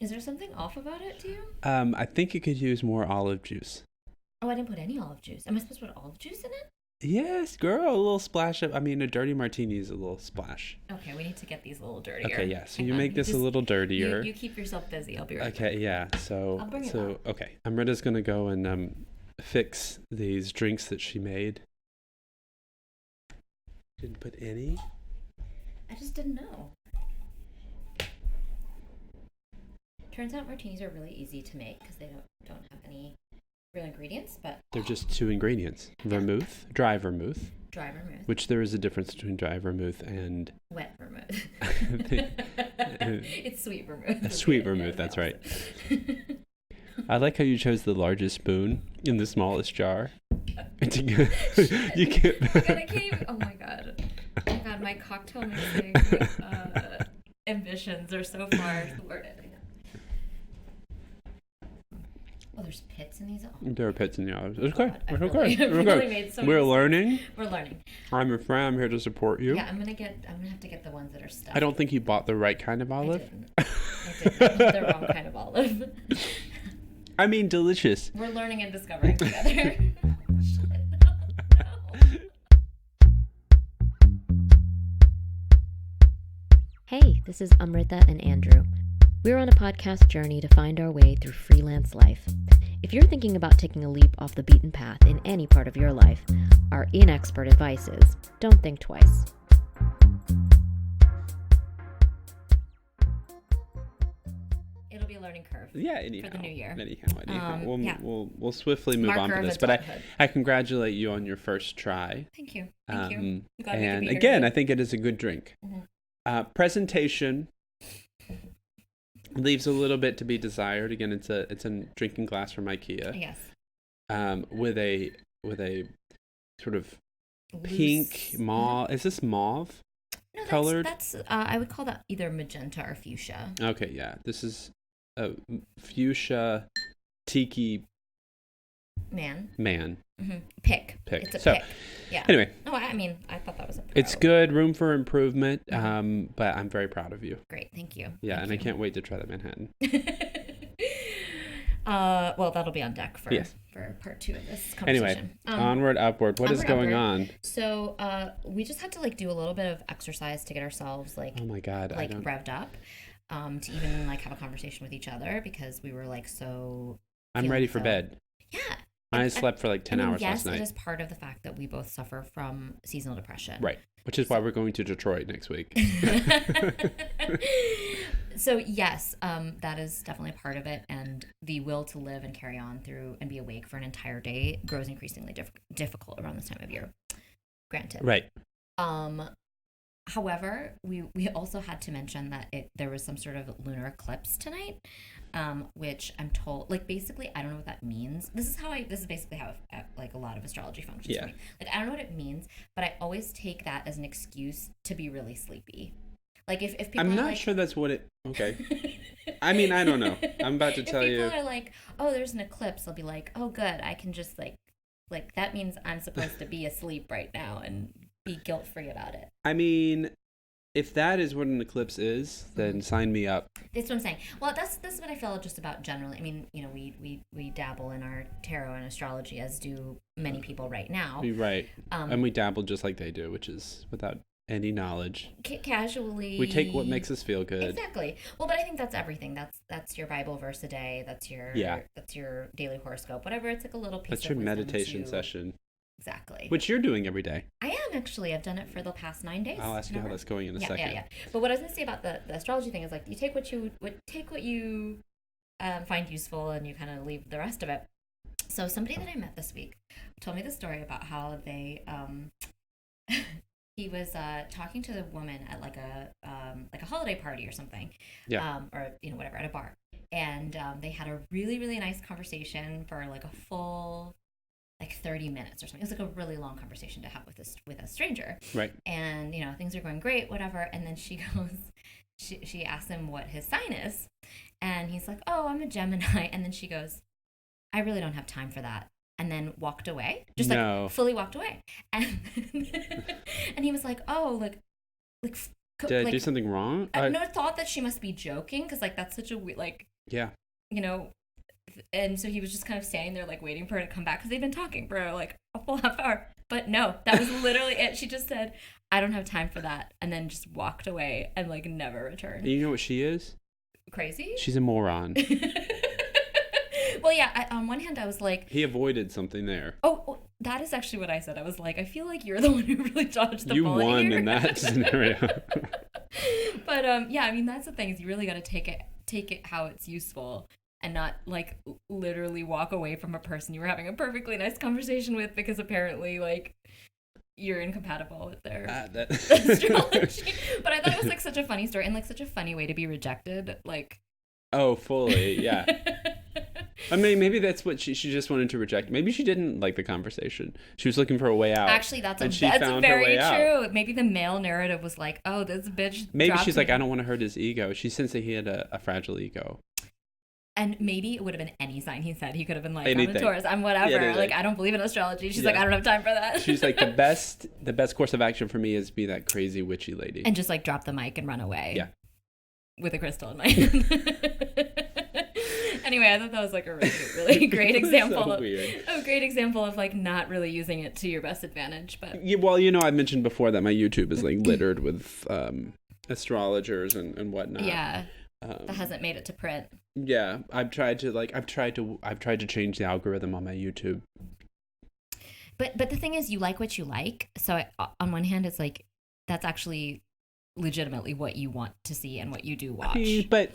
Is there something off about it, do you? I think you could use more olive juice. Oh, I didn't put any olive juice. Am I supposed to put olive juice in it? Yes, girl, a little splash of, I mean, a dirty martini is a little splash. Okay, we need to get these a little dirtier. Okay, yeah, so Hang you on. make this a little dirtier. You keep yourself busy. I'll be right back. Okay, yeah, I'll bring it up. okay, Amrita's gonna go and fix these drinks that she made. Didn't put any? I just didn't know. Turns out martinis are really easy to make because they don't have any real ingredients, but They're just 2 ingredients. Vermouth, dry vermouth. Dry vermouth. Which there is a difference between dry vermouth and... Wet vermouth. It's sweet vermouth. Sweet vermouth, that's right. I like how you chose the largest spoon in the smallest jar. You can't... I can't even... Oh my god. Oh my god, my cocktail mixing ambitions are so far thwarted. Oh, there's pits in these. Oh, there are pits in the olives. It's okay. God, It's okay. I've really made so We're many learning. We're learning. I'm your friend. I'm here to support you. Yeah, I'm gonna have to get the ones that are stuffed. I don't think you bought the right kind of olive. I didn't. The wrong kind of olive. I mean, delicious. We're learning and discovering together. Hey, this is Amrita and Andrew. We're on a podcast journey to find our way through freelance life. If you're thinking about taking a leap off the beaten path in any part of your life, our inexpert advice is don't think twice. It'll be a learning curve. Yeah, anyhow. For the new year. Anyhow. Yeah. We'll swiftly move Marker on to of this. But adulthood. I congratulate you on your first try. Thank you. Thank you. And again, I think it is a good drink. Mm-hmm. Presentation leaves a little bit to be desired. Again, it's a drinking glass from IKEA. Yes. With a sort of Loose. pink mauve. Is this mauve? No, colored? That's I would call that either magenta or fuchsia. Okay, yeah. This is a fuchsia tiki Man. Mm-hmm. Pick. Pick. It's a So, pick. Yeah. Anyway. No, I mean, I thought that was a It's pro. good. Room for improvement. Mm-hmm. But I'm very proud of you. Great. Thank you. Yeah, Thank and you. I can't wait to try that Manhattan. Well, that'll be on deck for part 2 of this conversation. Anyway, onward, upward. What is going on? So, we just had to do a little bit of exercise to get ourselves Oh my God, revved up, to even have a conversation with each other because we were so. I'm ready for bed. Yeah. I slept for 10 hours last night. Yes, it is part of the fact that we both suffer from seasonal depression. Right. Which is why we're going to Detroit next week. So yes, that is definitely a part of it, and the will to live and carry on through and be awake for an entire day grows increasingly difficult around this time of year. Granted. Right. However, we also had to mention that there was some sort of lunar eclipse tonight, which I'm told, basically, I don't know what that means. This is basically how a lot of astrology functions for me. I don't know what it means, but I always take that as an excuse to be really sleepy. If people I'm not sure that's what it. Okay. I mean, I don't know. I'm about to tell you. If people are oh, there's an eclipse, I'll be oh, good. I can just that means I'm supposed to be asleep right now and be guilt-free about it. I mean, if that is what an eclipse is, then sign me up. That's what I'm saying. Well, that's what I feel just about generally. I mean, we dabble in our tarot and astrology, as do many people right now. Right. And we dabble just like they do, which is without any knowledge. Casually. We take what makes us feel good. Exactly. Well, but I think that's everything. That's your Bible verse a day. That's your daily horoscope. Whatever. It's a little piece. That's of your wisdom meditation session. Exactly. Which you're doing every day. I am actually. I've done it for the past 9 days. I'll ask you how that's going in a second. Yeah. But what I was going to say about the astrology thing is you take what you find useful and you kind of leave the rest of it. So somebody that I met this week told me the story about how they he was talking to the woman at a holiday party or something. Yeah. Or whatever, at a bar. And they had a really, really nice conversation for a full 30 minutes or something. It was a really long conversation to have with a stranger. Right. And, things are going great, whatever. And then she goes, she asks him what his sign is. And he's like, oh, I'm a Gemini. And then she goes, I really don't have time for that. And then walked away. Just fully walked away. And and he was like, oh, did I do something wrong? I thought that she must be joking because that's such a weird, Yeah. You know, and so he was just kind of standing there, like, waiting for her to come back because they've been talking for, like, a full half hour. But no, that was literally it. She just said, I don't have time for that, and then just walked away and, like, never returned. And you know what she is? Crazy? She's a moron. Well, yeah, on one hand, I was like... He avoided something there. Oh, that is actually what I said. I was like, I feel like you're the one who really dodged the bullet. You won here. in that scenario. But, yeah, I mean, that's the thing, is you really got to take it how it's useful and not, like, literally walk away from a person you were having a perfectly nice conversation with because apparently, like, you're incompatible with their astrology. But I thought it was, like, such a funny story and, like, such a funny way to be rejected. Like... Oh, fully, yeah. I mean, maybe that's what she just wanted to reject. Maybe she didn't like the conversation. She was looking for a way out. Actually, that's very true. Maybe the male narrative was like, oh, this bitch. Maybe she's like, I don't want to hurt his ego. She sensed that he had a fragile ego. And maybe it would have been any sign he said. He could have been like, anything. I'm a Taurus, I'm whatever. Yeah, like, I don't believe in astrology. She's like, I don't have time for that. She's like, the best course of action for me is be that crazy witchy lady. And just like drop the mic and run away. Yeah. With a crystal in my hand. Anyway, I thought that was like a really great example. So weird. A great example of like not really using it to your best advantage. But yeah, well, I mentioned before that my YouTube is like littered with astrologers and whatnot. Yeah. That hasn't made it to print. Yeah, I've tried to change the algorithm on my YouTube. But the thing is, you like what you like. So on one hand, it's like that's actually legitimately what you want to see and what you do watch. But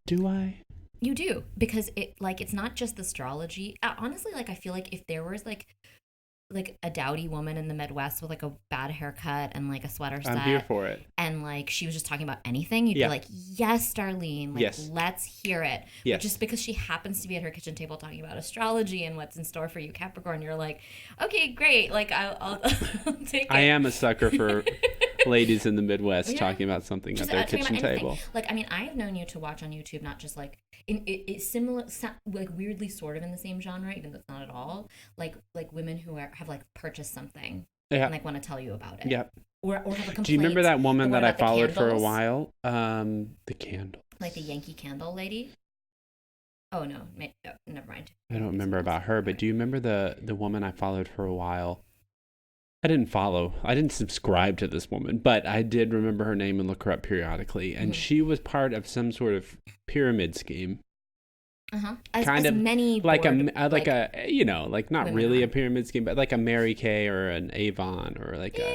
do I? You do, because it's not just astrology. Honestly, like I feel like if there was like a dowdy woman in the Midwest with like a bad haircut and like a sweater set, I'm here for it. And like she was just talking about anything, you'd be like, yes, Darlene, like yes. Let's hear it. Yes. But just because she happens to be at her kitchen table talking about astrology and what's in store for you, Capricorn, you're like, okay, great, like I'll take it. I am a sucker for ladies in the Midwest talking about something at their kitchen table. Like, I mean, I've known you to watch on YouTube, not just like it's similar, like weirdly sort of in the same genre, even though it's not at all. Like women who have like purchased something and like want to tell you about it. Yeah. Or have a complaint. Do you remember that woman that I followed for a while? The candles. Like the Yankee Candle lady. Oh no, never mind. I don't remember about her, but do you remember the woman I followed for a while? I didn't subscribe to this woman, but I did remember her name and look her up periodically. And she was part of some sort of pyramid scheme. Kind of many like not really a pyramid scheme, but like a Mary Kay or an Avon or like the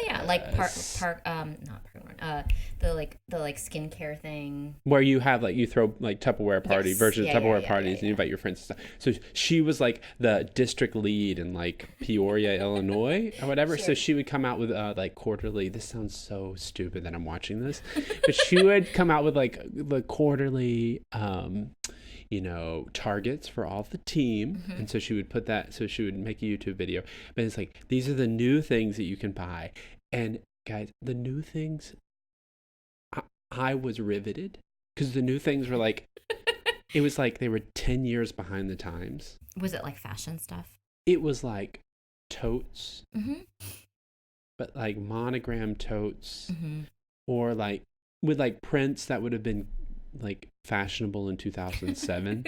skincare thing where you have like you throw like Tupperware party versions of Tupperware parties and you invite your friends and stuff. So she was like the district lead in like Peoria, Illinois or whatever. Sure. So she would come out with like quarterly. This sounds so stupid that I'm watching this, but she would come out with like the quarterly. Targets for all the team. And so she would put that, so she would make a YouTube video. But it's like, these are the new things that you can buy. And guys, the new things, I was riveted because the new things were like, it was like they were 10 years behind the times. Was it like fashion stuff? It was like totes, but like monogram totes or like with like prints that would have been like fashionable in 2007.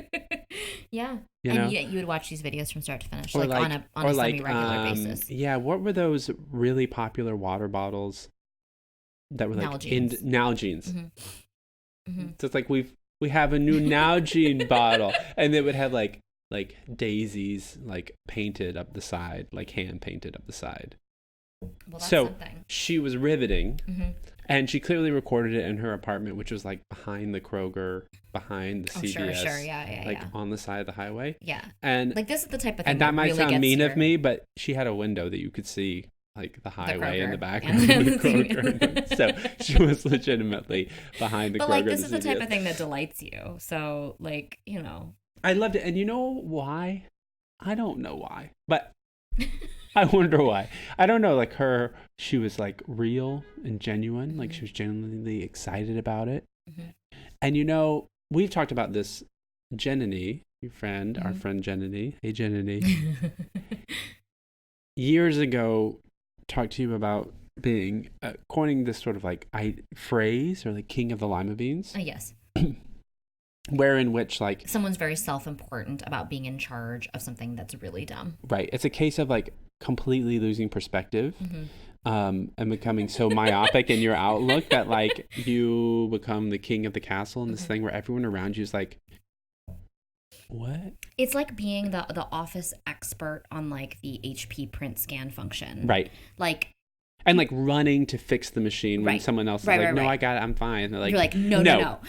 Yeah. You would watch these videos from start to finish, or on a semi-regular basis. Yeah, what were those really popular water bottles that were like Nalgene's? So it's like we have a new Nalgene bottle, and they would have like daisies like painted up the side, like hand painted up the side. Well, that's so something. She was riveting. And she clearly recorded it in her apartment, which was like behind the Kroger, behind the CVS, on the side of the highway. Yeah. And like this is the type of thing. And that might sound mean of me, but she had a window that you could see like the highway in the background of the Kroger. So she was legitimately behind the Kroger. But like this is the type of thing that delights you. So like, I loved it. And you know why? I don't know why, but I wonder why. I don't know, like she was like real and genuine, like she was genuinely excited about it. And we've talked about this, Jenny, your friend, our friend Jenny. Hey, Jenny. Years ago, talked to you about coining this sort of like phrase or like king of the lima beans. Oh, yes. where in which like someone's very self-important about being in charge of something that's really dumb. right, it's a case of like completely losing perspective. Mm-hmm. And becoming so myopic in your outlook that like you become the king of the castle in this thing where everyone around you is like, what? It's like being the office expert on like the HP print scan function. Right. Like, and like running to fix the machine when Right. someone else is Right, like, right, no, right. I got it, I'm fine. They're like, you're like, no.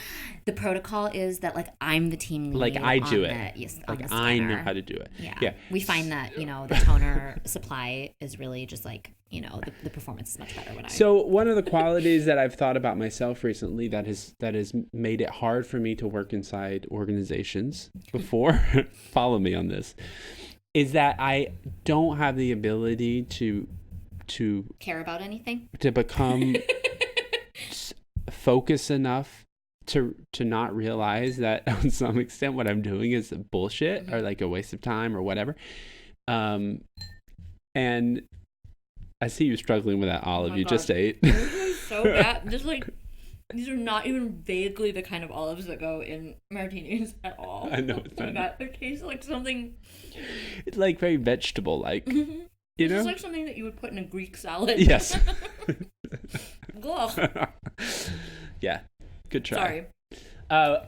The protocol is that like I'm the team lead. Like I do on it. The, yes, on Like the I know scanner. how to do it. Yeah. We find that, you know, the toner supply is really just like, you know, the performance is much better when I. So one of the qualities that I've thought about myself recently that has made it hard for me to work inside organizations before, follow me on this, is that I don't have the ability to care about anything. to become focused enough to not realize that on some extent what I'm doing is bullshit or like a waste of time or whatever. And I see you struggling with that, olive. You just ate. So bad. Just like, these are not even vaguely the kind of olives that go in martinis at all. I know it's not. It tastes like something. It's like very vegetable, like you know. It's like something that you would put in a Greek salad. Yes. Ugh. Yeah. Good try. Sorry.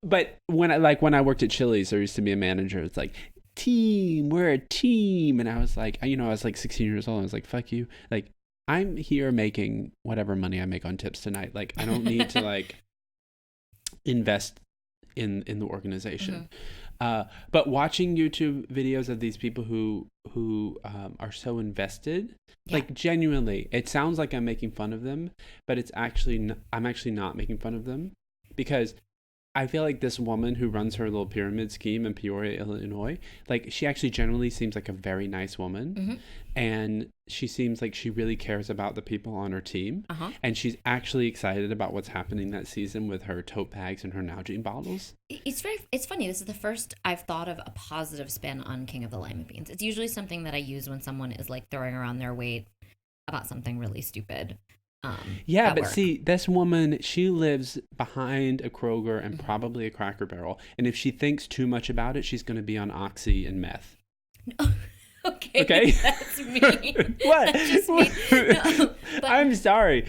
But when I worked at Chili's, there used to be a manager. It's like, team, we're a team, and I was like, I was like 16 years old. I was like, fuck you. Like, I'm here making whatever money I make on tips tonight. Like, I don't need to like invest in the organization. But watching YouTube videos of these people who are so invested, like genuinely, it sounds like I'm making fun of them, but it's actually I'm actually not making fun of them, because I feel like this woman who runs her little pyramid scheme in Peoria, Illinois, like she actually generally seems like a very nice woman, and she seems like she really cares about the people on her team, and she's actually excited about what's happening that season with her tote bags and her Nalgene bottles. It's funny. This is the first I've thought of a positive spin on King of the Lima Beans. It's usually something that I use when someone is like throwing around their weight about something really stupid. Yeah, but work. see, this woman, she lives behind a Kroger and probably a Cracker Barrel. And if she thinks too much about it, she's going to be on Oxy and meth. Okay? That's me. What? That's just me. No, but I'm sorry.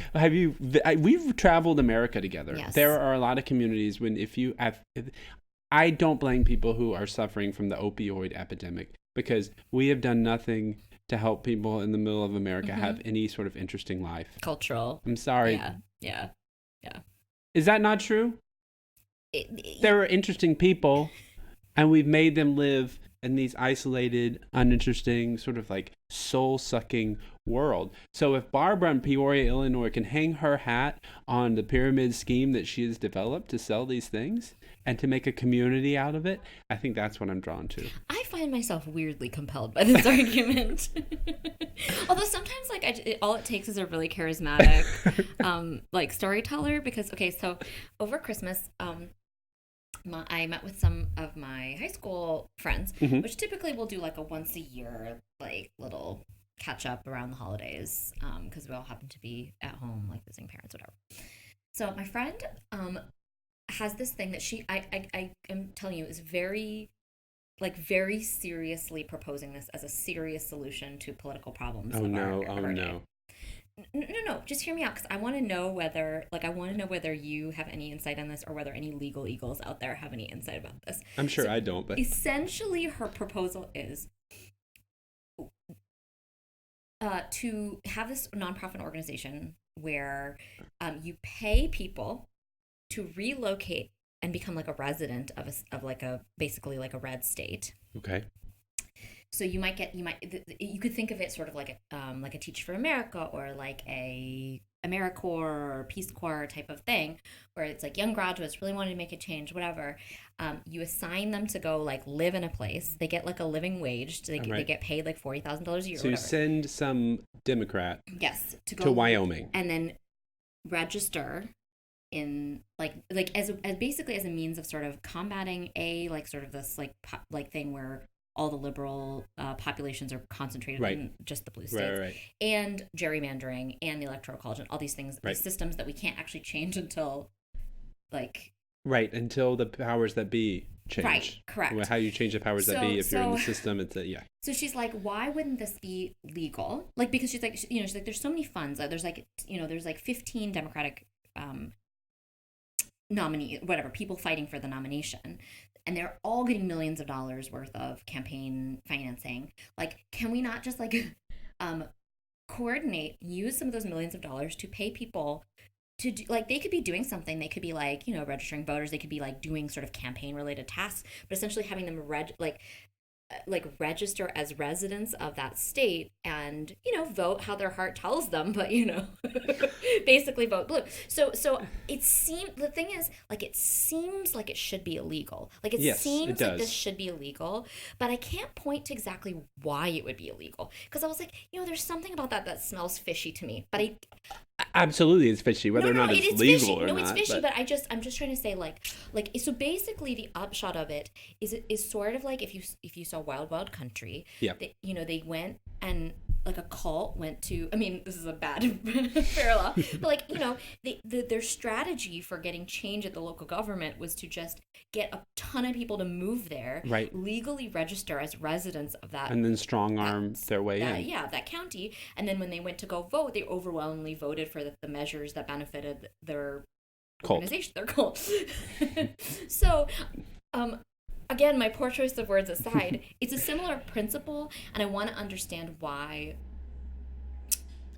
We've traveled America together. Yes. There are a lot of communities I don't blame people who are suffering from the opioid epidemic, because we have done nothing to help people in the middle of America have any sort of interesting life. cultural. I'm sorry. Yeah. Is that not true? There are interesting people, and we've made them live in these isolated, uninteresting, sort of like soul-sucking world. So if Barbara in Peoria, Illinois can hang her hat on the pyramid scheme that she has developed to sell these things and to make a community out of it, I think that's what I'm drawn to. I find myself weirdly compelled by this argument. Although sometimes, like, all it takes is a really charismatic, like, storyteller. Because, so over Christmas, I met with some of my high school friends, which typically we'll do like a once a year, like, little catch up around the holidays, because we all happen to be at home, like visiting parents, whatever. So my friend has this thing that I am telling you is very seriously proposing this as a serious solution to political problems. Oh no! No, just hear me out, because I want to know whether you have any insight on this, or whether any legal eagles out there have any insight about this. I'm sure I don't, but essentially her proposal is to have this nonprofit organization where you pay people to relocate and become like a resident of basically like a red state. Okay. So you could think of it sort of like a Teach for America, or like a AmeriCorps or Peace Corps type of thing, where it's like young graduates really wanting to make a change, whatever. You assign them to go like live in a place. They get like a living wage. They get paid like $40,000 a year. So you send some Democrat, yes, to Wyoming, and then register in like as basically as a means of sort of combating sort of this like thing where all the liberal populations are concentrated in just the blue states, and gerrymandering and the electoral college and all these things, these systems that we can't actually change until like Right, until the powers that be change. Right, correct. How you change the powers that be if you're in the system, it's yeah. So she's like, why wouldn't this be legal? Like, because she's like, she's like, there's so many funds. There's like, there's like 15 Democratic nominee, whatever, people fighting for the nomination. And they're all getting millions of dollars worth of campaign financing. Like, can we not just like coordinate, use some of those millions of dollars to pay people to do, like, they could be doing something. They could be like, registering voters. They could be like doing sort of campaign related tasks, but essentially having them register as residents of that state and vote how their heart tells them, but basically vote blue. So it seems, the thing is, like, it seems like it should be illegal. Like, it seems like this should be illegal, but I can't point to exactly why it would be illegal, because I was like, there's something about that smells fishy to me. But absolutely it's fishy, whether or not it's legal fishy. or not. No, it's fishy, but I'm just trying to say, like so basically the upshot of it is sort of like if you saw Wild Wild Country. Yeah. They went and like a cult went to, I mean, this is a bad parallel, but like, their strategy for getting change at the local government was to just get a ton of people to move there, right, legally register as residents of that, and then strong arm their way in. Yeah, that county. And then when they went to go vote, they overwhelmingly voted for the measures that benefited their organization, their cult. So, again, my poor choice of words aside, it's a similar principle, and I want to understand why.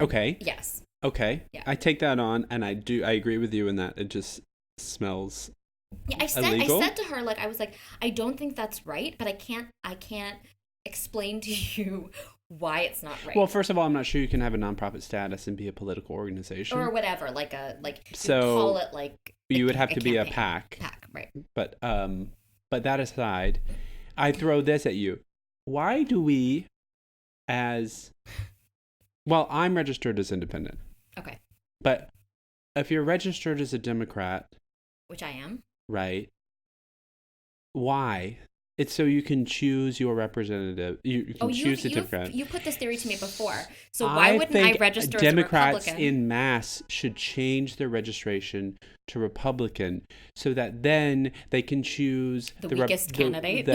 Okay. Yes. Okay. Yeah. I take that on, and I agree with you in that it just smells illegal. I said to her, like, I was like, I don't think that's right, but I can't explain to you why it's not right. Well, first of all, I'm not sure you can have a nonprofit status and be a political organization or whatever, so call it like you would have to be a PAC, right? But that aside, I throw this at you. Why do we, I'm registered as independent. Okay. But if you're registered as a Democrat, which I am, right? Why? It's so you can choose your representative. You can choose a Democrat. You put this theory to me before. So why wouldn't I register Democrats as a Republican? in mass should change their registration to Republican so that then they can choose the weakest candidate.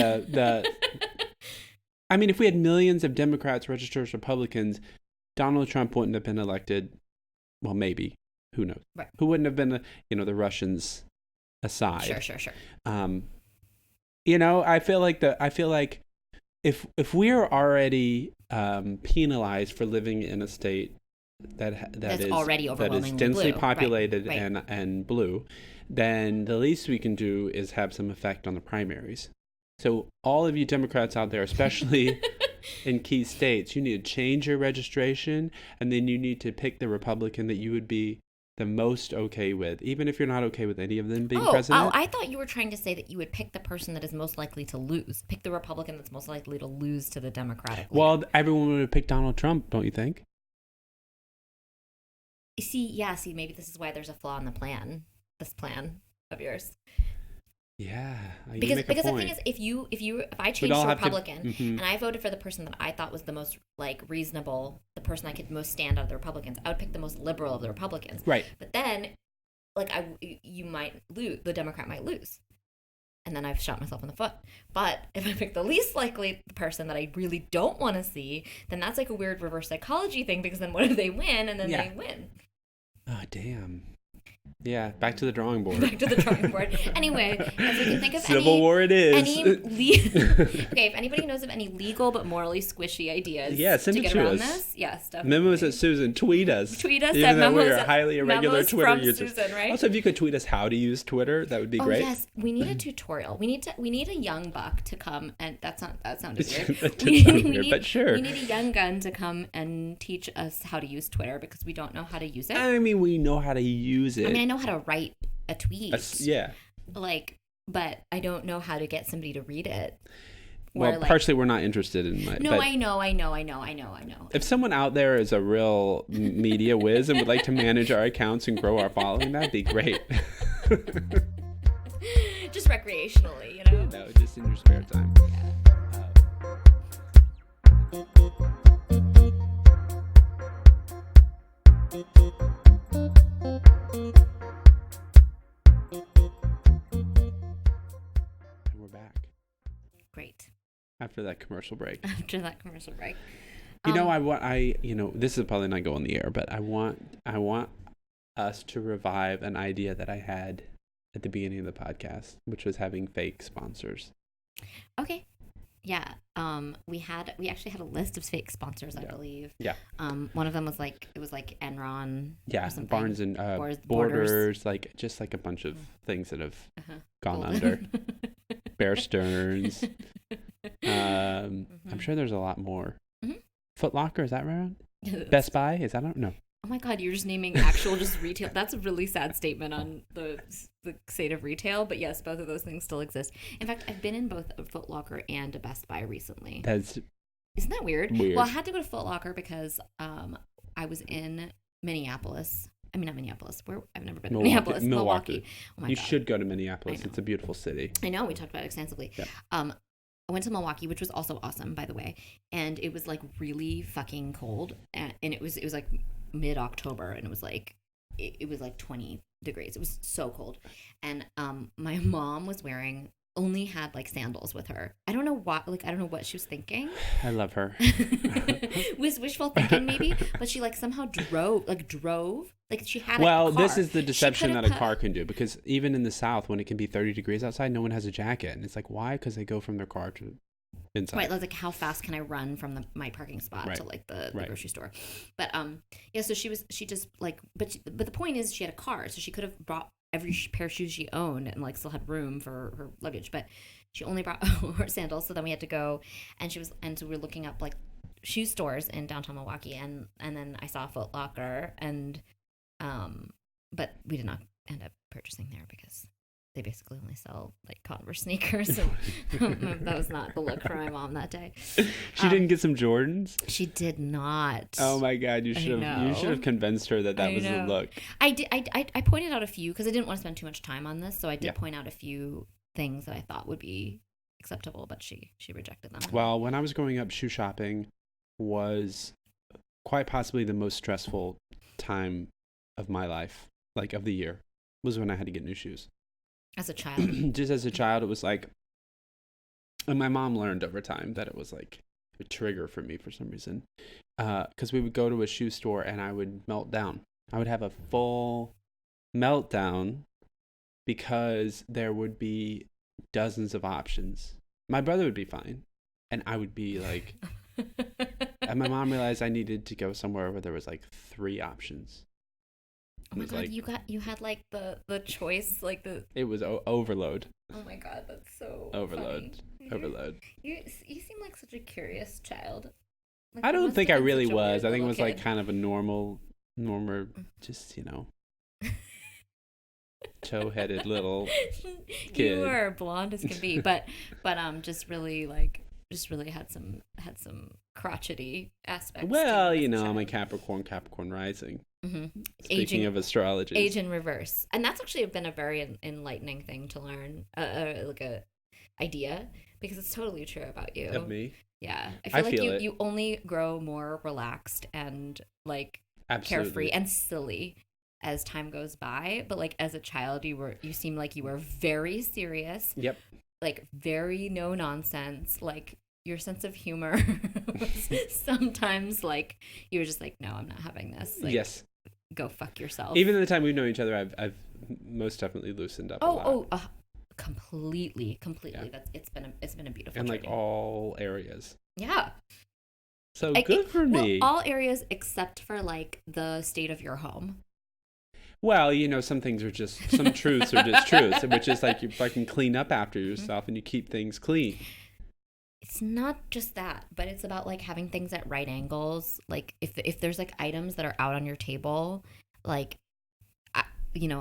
I mean, if we had millions of Democrats registered as Republicans, Donald Trump wouldn't have been elected. Well, maybe. Who knows? Right. Who wouldn't have been, the Russians aside. Sure. I feel like if we're already penalized for living in a state that's already overwhelmingly densely blue. populated right. and blue, then the least we can do is have some effect on the primaries. So all of you Democrats out there, especially in key states, you need to change your registration, and then you need to pick the Republican that you would be the most okay with, even if you're not okay with any of them being president. Oh, I thought you were trying to say that you would pick the person that is most likely to lose. Pick the Republican that's most likely to lose to the Democratic leader. Well, everyone would have picked Donald Trump, don't you think? See, maybe this is why there's a flaw in this plan of yours. Yeah, because the thing is, if I changed to Republican and I voted for the person that I thought was the most reasonable, the person I could most stand out of the Republicans, I would pick the most liberal of the Republicans. Right. But then, you might lose. The Democrat might lose, and then I've shot myself in the foot. But if I pick the least likely person that I really don't want to see, then that's like a weird reverse psychology thing. Because then what if they win? And then they win. Oh, damn. Yeah, back to the drawing board. Anyway, if we can think of Civil War it is. Okay, if anybody knows of any legal but morally squishy ideas send to it get to around us. This, yes, definitely. Memos at Susan. Tweet us. Even though we're highly irregular Twitter users. Susan, right? Also, if you could tweet us how to use Twitter, that would be great. Yes, we need a tutorial. We need a young buck to come, and that sounded weird. That did sound weird, but sure. We need a young gun to come and teach us how to use Twitter because we don't know how to use it. I mean, we know how to use it. I mean, I know how to write a tweet. But I don't know how to get somebody to read it. Well, partially we're not interested in it. No, I know. If someone out there is a real media whiz and would like to manage our accounts and grow our following, that'd be great. Just recreationally, No, just in your spare time. after that commercial break. After that commercial break. This is probably not going on the air, but I want us to revive an idea that I had at the beginning of the podcast, which was having fake sponsors. Okay. Yeah. We actually had a list of fake sponsors, I believe. Yeah. One of them was like Enron. Yeah. Or something. Barnes and Borders, like just like a bunch of things that have gone under. Bear Stearns. I'm sure there's a lot more. Mm-hmm. Foot Locker, is that around? Best Buy, is that? No. Oh my God, you're just naming actual just retail. That's a really sad statement on the state of retail. But yes, both of those things still exist. In fact, I've been in both a Foot Locker and a Best Buy recently. Isn't that weird? Well, I had to go to Foot Locker because I was in Minneapolis. I mean, not Minneapolis. I've never been to Minneapolis. Milwaukee. Oh my God. Should go to Minneapolis. It's a beautiful city. I know. We talked about it extensively. Yep. I went to Milwaukee, which was also awesome, by the way. And it was like really fucking cold. And it was like mid-October, and it was like 20 degrees. It was so cold. And my mom only had like sandals with her. I don't know why, like I don't know what she was thinking. I love her. Was wishful thinking maybe, but she like somehow drove like she had a car. Well, this is the deception that a car can do, because even in the South when it can be 30 degrees outside, no one has a jacket, and it's like, why? Because they go from their car to inside. Right, like how fast can I run from my parking spot to like the grocery store? But yeah, so she just like, but the point is she had a car, so she could have brought every pair of shoes she owned and like still had room for her luggage, but she only brought her sandals. So then we had to go, and so we were looking up like shoe stores in downtown Milwaukee, and then I saw Foot Locker, and but we did not end up purchasing there because they basically only sell like Converse sneakers, and that was not the look for my mom that day. She didn't get some Jordans? She did not. Oh my God, you should have convinced her that was the look. I did. I pointed out a few because I didn't want to spend too much time on this, so I did point out a few things that I thought would be acceptable, but she rejected them. Well, when I was growing up, shoe shopping was quite possibly the most stressful time of my life, like of the year, was when I had to get new shoes. As a child? Just as a child, it was like, and my mom learned over time that it was like a trigger for me for some reason. Because we would go to a shoe store and I would melt down. I would have a full meltdown because there would be dozens of options. My brother would be fine, and I would be like, and my mom realized I needed to go somewhere where there was like 3 options. Oh my God, like, you had like the choice, like the... It was overload. Oh my God, that's so overload. Funny. Overload. You seem like such a curious child. Like, I don't think I really was. I think it was kid. like kind of a normal, just, toe-headed little kid. You were blonde as can be, but just really had some crotchety aspects. Well, I'm a Capricorn rising. Mm-hmm. Speaking of astrology, age in reverse, and that's actually been a very enlightening thing to learn, like a idea, because it's totally true about you. Of me? Yeah, I feel like you only grow more relaxed and like carefree and silly as time goes by. But like as a child, you seem like you were very serious. Yep. Like very no nonsense. Like your sense of humor was sometimes like you were just like, no, I'm not having this. Like, yes. Go fuck yourself. Even in the time we've known each other, I've most definitely loosened up a lot. Completely. Yeah. It's been a beautiful journey. In like all areas. Yeah. So good for me. Well, all areas except for like the state of your home. Well, some things are just, some truths are just truths, which is like you fucking clean up after yourself and you keep things clean. It's not just that, but it's about like having things at right angles. Like if there's like items that are out on your table, like,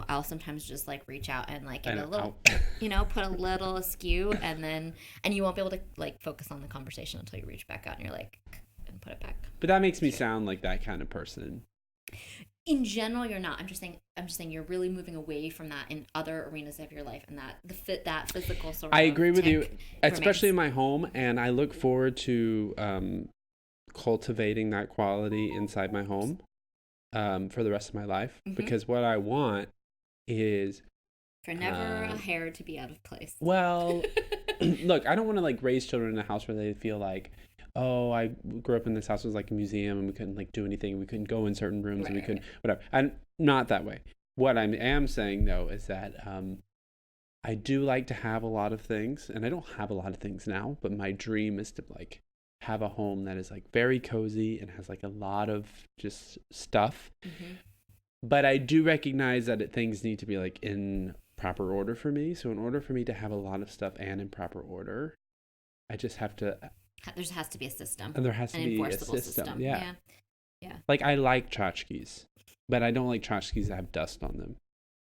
I'll sometimes just like reach out and like get a little, put a little askew, and you won't be able to like focus on the conversation until you reach back out and you're like, and put it back. But that makes me sound like that kind of person. In general, you're not. I'm just saying you're really moving away from that in other arenas of your life, and that physical sort of I agree with you, especially remains. in my home, and I look forward to cultivating that quality inside my home for the rest of my life, because what I want is For never a hair to be out of place. Well, look, I don't want to like raise children in a house where they feel like, oh, I grew up in this house, it was like a museum and we couldn't like do anything. We couldn't go in certain rooms and we couldn't, whatever. I'm not that way. What I am saying though is that I do like to have a lot of things, and I don't have a lot of things now, but my dream is to like have a home that is like very cozy and has like a lot of just stuff. Mm-hmm. But I do recognize that things need to be like in proper order for me. So in order for me to have a lot of stuff and in proper order, I just have to. There has to be a system. And there has to be a system. Yeah. Yeah. Like I like tchotchkes, but I don't like tchotchkes that have dust on them.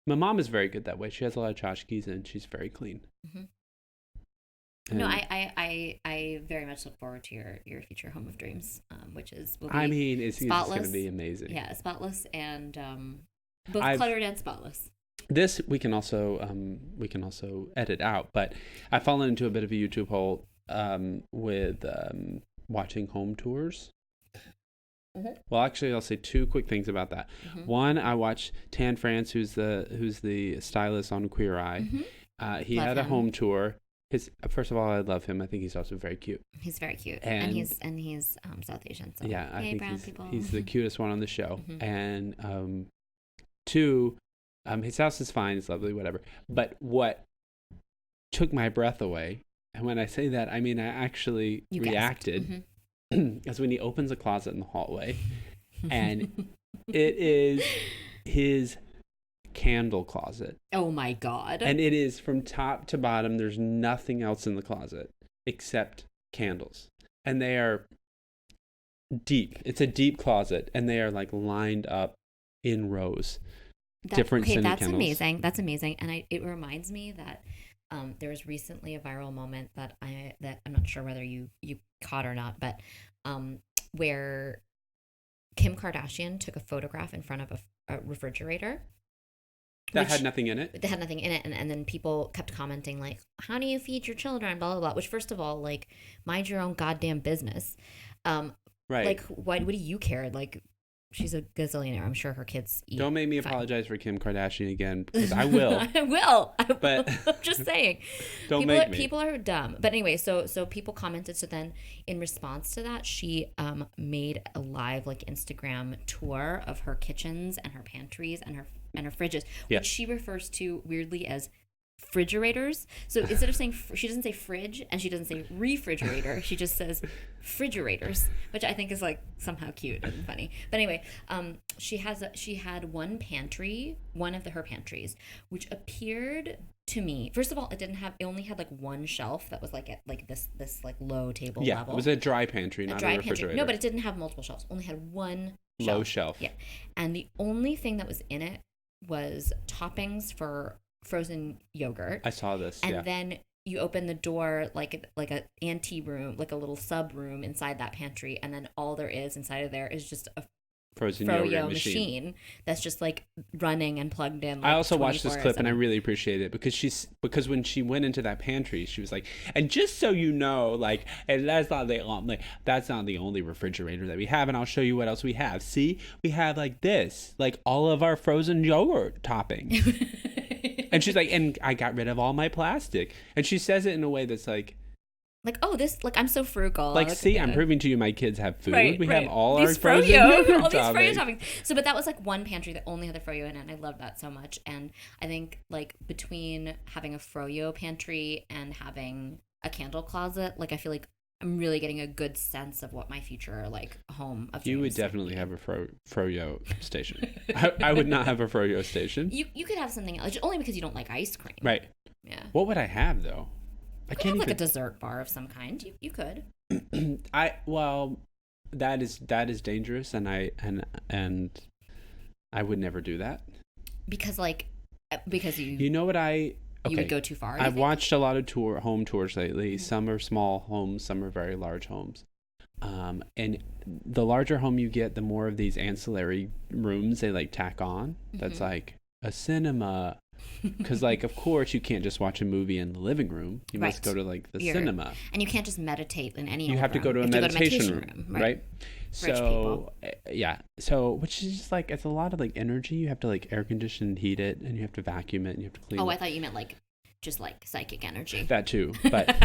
My mom is very good that way. She has a lot of tchotchkes and she's very clean. Mm-hmm. No, I very much look forward to your future home of dreams, which will be it's going to be amazing. Yeah, spotless and both cluttered and spotless. This we can also edit out, but I've fallen into a bit of a YouTube hole with watching home tours. Mm-hmm. Well, actually, I'll say two quick things about that. Mm-hmm. One, I watched Tan France, who's the stylist on Queer Eye. Mm-hmm. He had a home tour. First of all, I love him. I think he's also very cute. He's very cute, and he's South Asian. So yeah, I think he's the cutest one on the show. Mm-hmm. And two, his house is fine. It's lovely, whatever. But what took my breath away, and when I say that, I mean I actually reacted. Mm-hmm. As when he opens a closet in the hallway, and it is his candle closet. Oh my God. And it is from top to bottom. There's nothing else in the closet except candles. And they are deep. It's a deep closet, and they are like lined up in rows. That's amazing. That's amazing. And it reminds me that there was recently a viral moment that I'm not sure whether you caught or not, but where Kim Kardashian took a photograph in front of a refrigerator that had nothing in it. That had nothing in it, and then people kept commenting like, "How do you feed your children?" Blah blah blah. Which, first of all, like, mind your own goddamn business. Right. Like, what do you care? Like, she's a gazillionaire. I'm sure her kids eat. Don't make me apologize for Kim Kardashian again, because I will. I will. But I'm just saying. People are dumb. But anyway, so people commented. So then, in response to that, she made a live like Instagram tour of her kitchens and her pantries and her fridges, which she refers to weirdly as refrigerators. So instead of saying, she doesn't say fridge and she doesn't say refrigerator, she just says refrigerators, which I think is like somehow cute and funny. But anyway, she had one of her pantries, which appeared to me, first of all, it only had like one shelf that was like at like this like low table level. It was a dry pantry, not a refrigerator. Pantry. No, but it didn't have multiple shelves. Only had one low shelf. Yeah. And the only thing that was in it was toppings for frozen yogurt. I saw this. And then you open the door like a ante room, like a little sub room inside that pantry, and then all there is inside of there is just a frozen fro-yo machine that's just like running and plugged in. Like, I also watched this clip and I really appreciate it because when she went into that pantry, she was like, and just so you know, like, and that's not the only refrigerator that we have, and I'll show you what else we have. See, we have like this, like all of our frozen yogurt toppings. And she's like, and I got rid of all my plastic. And she says it in a way that's like, oh, this, like, I'm so frugal. Like, see, I'm proving to you my kids have food. We have all these our frozen yogurt all these fro-yo toppings. So, but that was like one pantry that only had the fro-yo in it, and I love that so much. And I think, like, between having a fro-yo pantry and having a candle closet, like, I feel like I'm really getting a good sense of what my future, like, home of You would definitely have a fro-yo station. I would not have a fro-yo station. You could have something else, only because you don't like ice cream. Right. Yeah. What would I have, though? I can't have like a dessert bar of some kind. You could. That is dangerous, and I would never do that. Because you know what you would go too far. I've watched a lot of home tours lately. Mm-hmm. Some are small homes, some are very large homes. And the larger home you get, the more of these ancillary rooms they like tack on. Mm-hmm. That's like a cinema, Because, like, of course, you can't just watch a movie in the living room. You must go to, like, the cinema. And you can't just meditate in any You have to go to a meditation room, right? So, yeah. So, which is just, like, it's a lot of, like, energy. You have to, like, air condition and heat it, and you have to vacuum it, and you have to clean it. Oh, I thought you meant, like, just, like, psychic energy. That, too. But,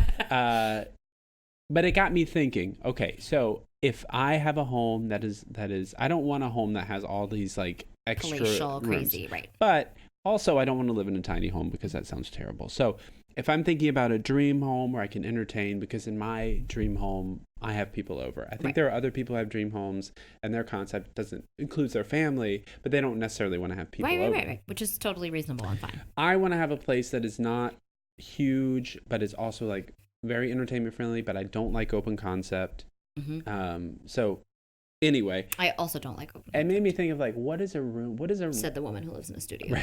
but it got me thinking, okay, so if I have a home that is, I don't want a home that has all these, like, extra palatial, rooms. crazy, right? But also, I don't want to live in a tiny home because that sounds terrible. So if I'm thinking about a dream home where I can entertain, because in my dream home, I have people over. I think there are other people who have dream homes and their concept doesn't includes their family, but they don't necessarily want to have people over. Right. Which is totally reasonable and fine. I want to have a place that is not huge, but is also like very entertainment friendly, but I don't like open concept. So anyway, I also don't like open concept. It made me think of like, what is a room? Said the woman who lives in a studio.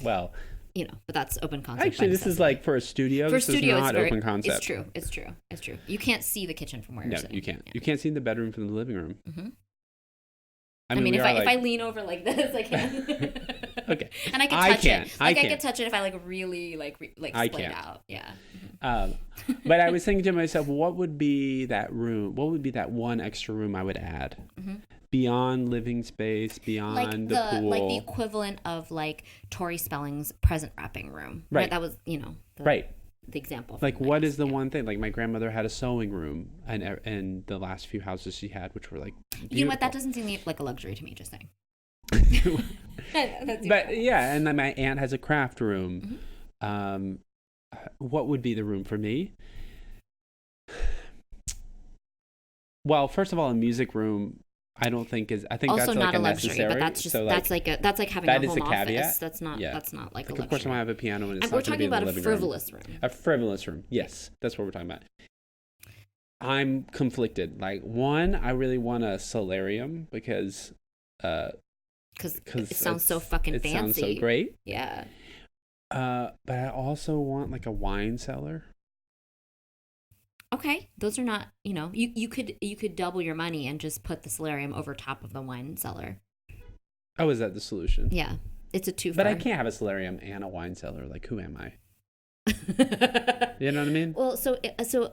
Well, you know, but that's open concept. Actually, this is like for a studio. This is not open concept. It's true. You can't see the kitchen from where you're sitting. You can't. Yeah. You can't see the bedroom from the living room. I mean, if I lean over like this, I can. Okay. And I can touch it. Like I can touch it if I like really like split it out. Yeah. But I was thinking to myself, what would be that room? What would be that one extra room I would add? Beyond living space, beyond like the pool. Like the equivalent of like Tori Spelling's present wrapping room. Right. That was, you know. The example. Like what is the one thing? Like my grandmother had a sewing room and the last few houses she had, which were like beautiful. You know what? That doesn't seem like a luxury to me, just saying. But yeah, and then my aunt has a craft room. What would be the room for me? Well, first of all, a music room I don't think is. I think also that's not like a luxury, necessary. but that's just so like, that's like having that a home is a caveat. office. That's not like a luxury. Of course, I want to have a piano, and we're talking about a frivolous room. A frivolous room. Yes, that's what we're talking about. I'm conflicted. Like one, I really want a solarium because it sounds so fucking fancy. It sounds so great. Yeah. But I also want like a wine cellar. Okay, those are not, you know, you could double your money and just put the solarium over top of the wine cellar. Oh, is that the solution? Yeah, it's a twofer. But I can't have a solarium and a wine cellar. Like, who am I? You know what I mean? Well, so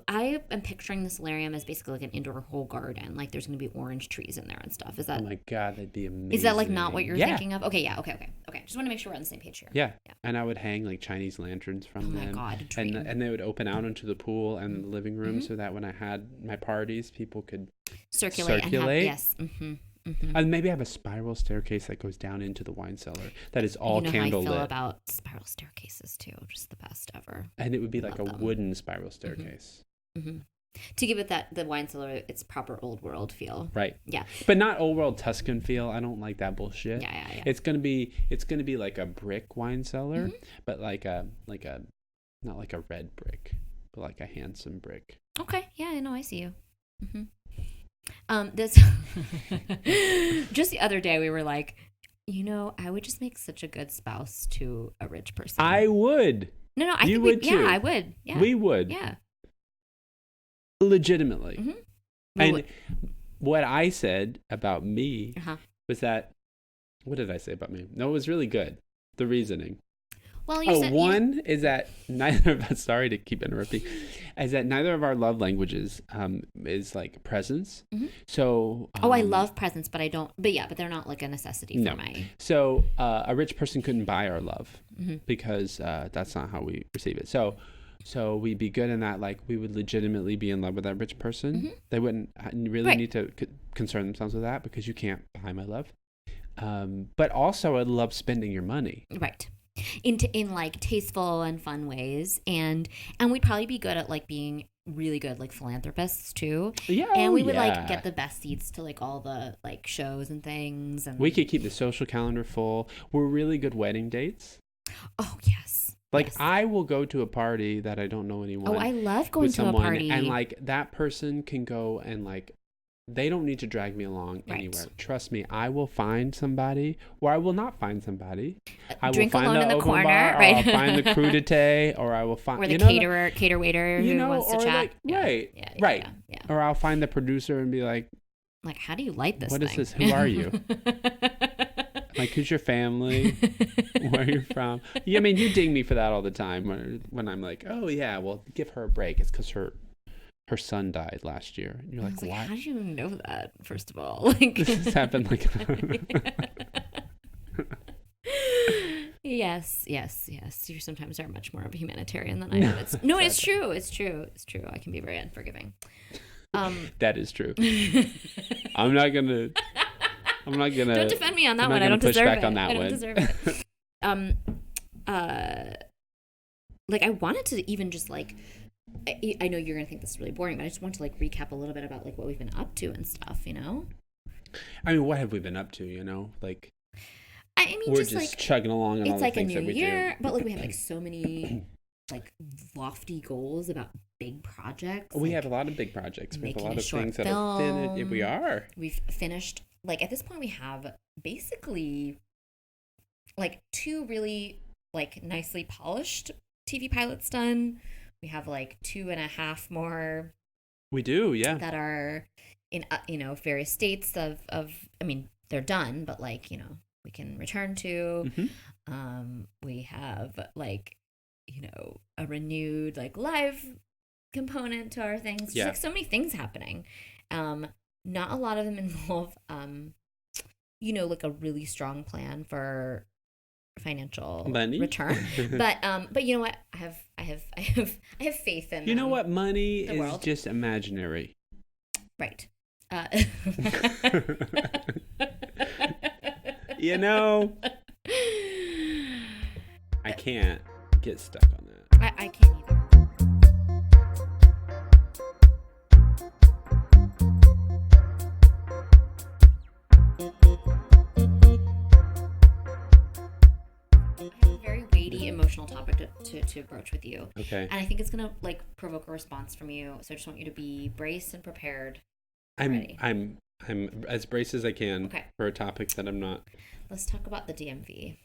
I am picturing the solarium as basically like an indoor whole garden. Like there's going to be orange trees in there and stuff. Is that? Oh my God, that'd be amazing. Is that like not what you're thinking of? Okay, yeah, okay. Just want to make sure we're on the same page here. Yeah. And I would hang like Chinese lanterns from them. Oh my God, and they would open out into the pool and the living room so that when I had my parties, people could circulate. And have, yes. And maybe have a spiral staircase that goes down into the wine cellar that is all candle lit. How I feel about spiral staircases too, just the best ever. And it would be like a wooden spiral staircase. To give it the wine cellar its proper old world feel. Right. Yeah. But not old world Tuscan feel. I don't like that bullshit. Yeah. It's gonna be like a brick wine cellar, but like a not like a red brick, but like a handsome brick. Okay. Yeah, I know, I see you. This just the other day we were like, you know, I would just make such a good spouse to a rich person. I would. No, I think would too. Yeah, I would. Yeah. We would. Yeah. Legitimately. And what I said about me was that, what did I say about me? No, it was really good. The reasoning. Well, you said one is that neither of us, sorry to keep interrupting, is that neither of our love languages is like presents. So I love presents, but I don't. But they're not like a necessity for my. So a rich person couldn't buy our love because that's not how we receive it. So we'd be good in that, like we would legitimately be in love with that rich person. They wouldn't really need to concern themselves with that because you can't buy my love. But also, I love spending your money. Right. In like tasteful and fun ways, and we'd probably be good at like being really good like philanthropists too. Yeah, and we would like get the best seats to like all the like shows and things, and we could keep the social calendar full. We're really good wedding dates. Oh yes. Like I will go to a party that I don't know anyone. Oh, I love going to a party, and like that person can go and like. They don't need to drag me along anywhere. Trust me, I will find somebody, or I will not find somebody. I Drink will find alone in the open corner, bar, right? Or I'll find the crudité, or I will find or the cater waiter who wants to chat. Like, right. Or I'll find the producer and be like, how do you light this? What thing? is this? Who are you? Like, who's your family? Where are you from? Yeah, I mean, you ding me for that all the time when I'm like, oh yeah, well, give her a break. It's because her son died last year. And you're like, like, what? how do you know that? First of all, like This has happened like. Yes. You sometimes are much more of a humanitarian than I am. It's true. It's true. I can be very unforgiving. That is true. I'm not gonna. Don't defend me on that one. I don't deserve it. I don't deserve it. Like, I wanted to even just like, I know you're gonna think this is really boring, but I just want to like recap a little bit about like what we've been up to and stuff. You know. I mean, what have we been up to? You know, like. I mean, we're just like chugging along on all it's the like a things new that we year, do. but like we have like so many like lofty goals about big projects. We like, have a lot of big projects. We have a making lot a of short things that are finished. We are. We've finished, like, at this point we have basically like 2 really like nicely polished TV pilots done. We have like 2.5 more. We do, yeah. That are in various states of I mean, they're done, but like, we can return to. We have like, a renewed like live component to our things. Just like so many things happening. Not a lot of them involve like a really strong plan for financial return. But you know what? I have faith in You know what? Money is world. Just imaginary. Right. I can't get stuck on that. I can't either. I have a very weighty emotional topic to broach with you. Okay. And I think it's gonna like provoke a response from you. So I just want you to be braced and prepared. Ready. I'm as braced as I can for a topic that I'm not. Let's talk about the DMV.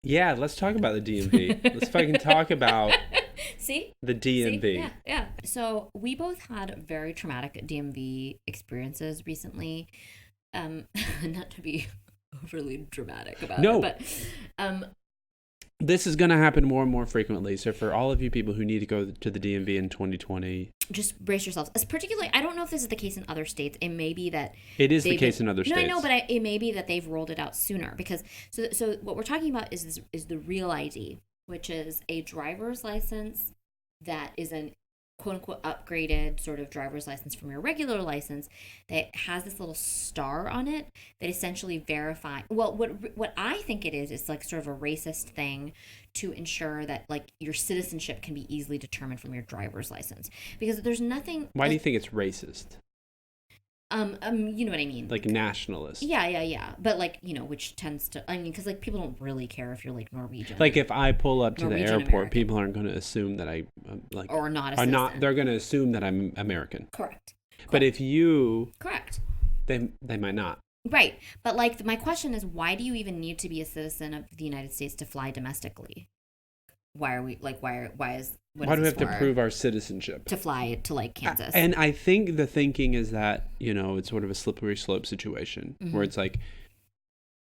Yeah, let's talk about the DMV. Let's fucking talk about the DMV. See? Yeah. So we both had very traumatic DMV experiences recently. Not to be overly dramatic about it, but this is going to happen more and more frequently. So for all of you people who need to go to the DMV in 2020, just brace yourselves. Particularly, I don't know if this is the case in other states. It may be that it is the case in other states. No, I know, but it may be that they've rolled it out sooner because so what we're talking about is the real ID, which is a driver's license that is an quote unquote upgraded sort of driver's license from your regular license that has this little star on it that essentially verify. Well, what I think it is like sort of a racist thing to ensure that like your citizenship can be easily determined from your driver's license, because there's nothing. Why do you think it's racist? You know what I mean? Like nationalist. Yeah. But like, which tends to, I mean, because like people don't really care if you're like Norwegian. Like if I pull up to the airport, American. people aren't going to assume that I like or not a citizen. They're going to assume that I'm American. Correct. But if you, they might not. Right. But like my question is, why do you even need to be a citizen of the United States to fly domestically? Why do we have to prove our citizenship to fly to like Kansas? And I think the thinking is that, it's sort of a slippery slope situation where it's like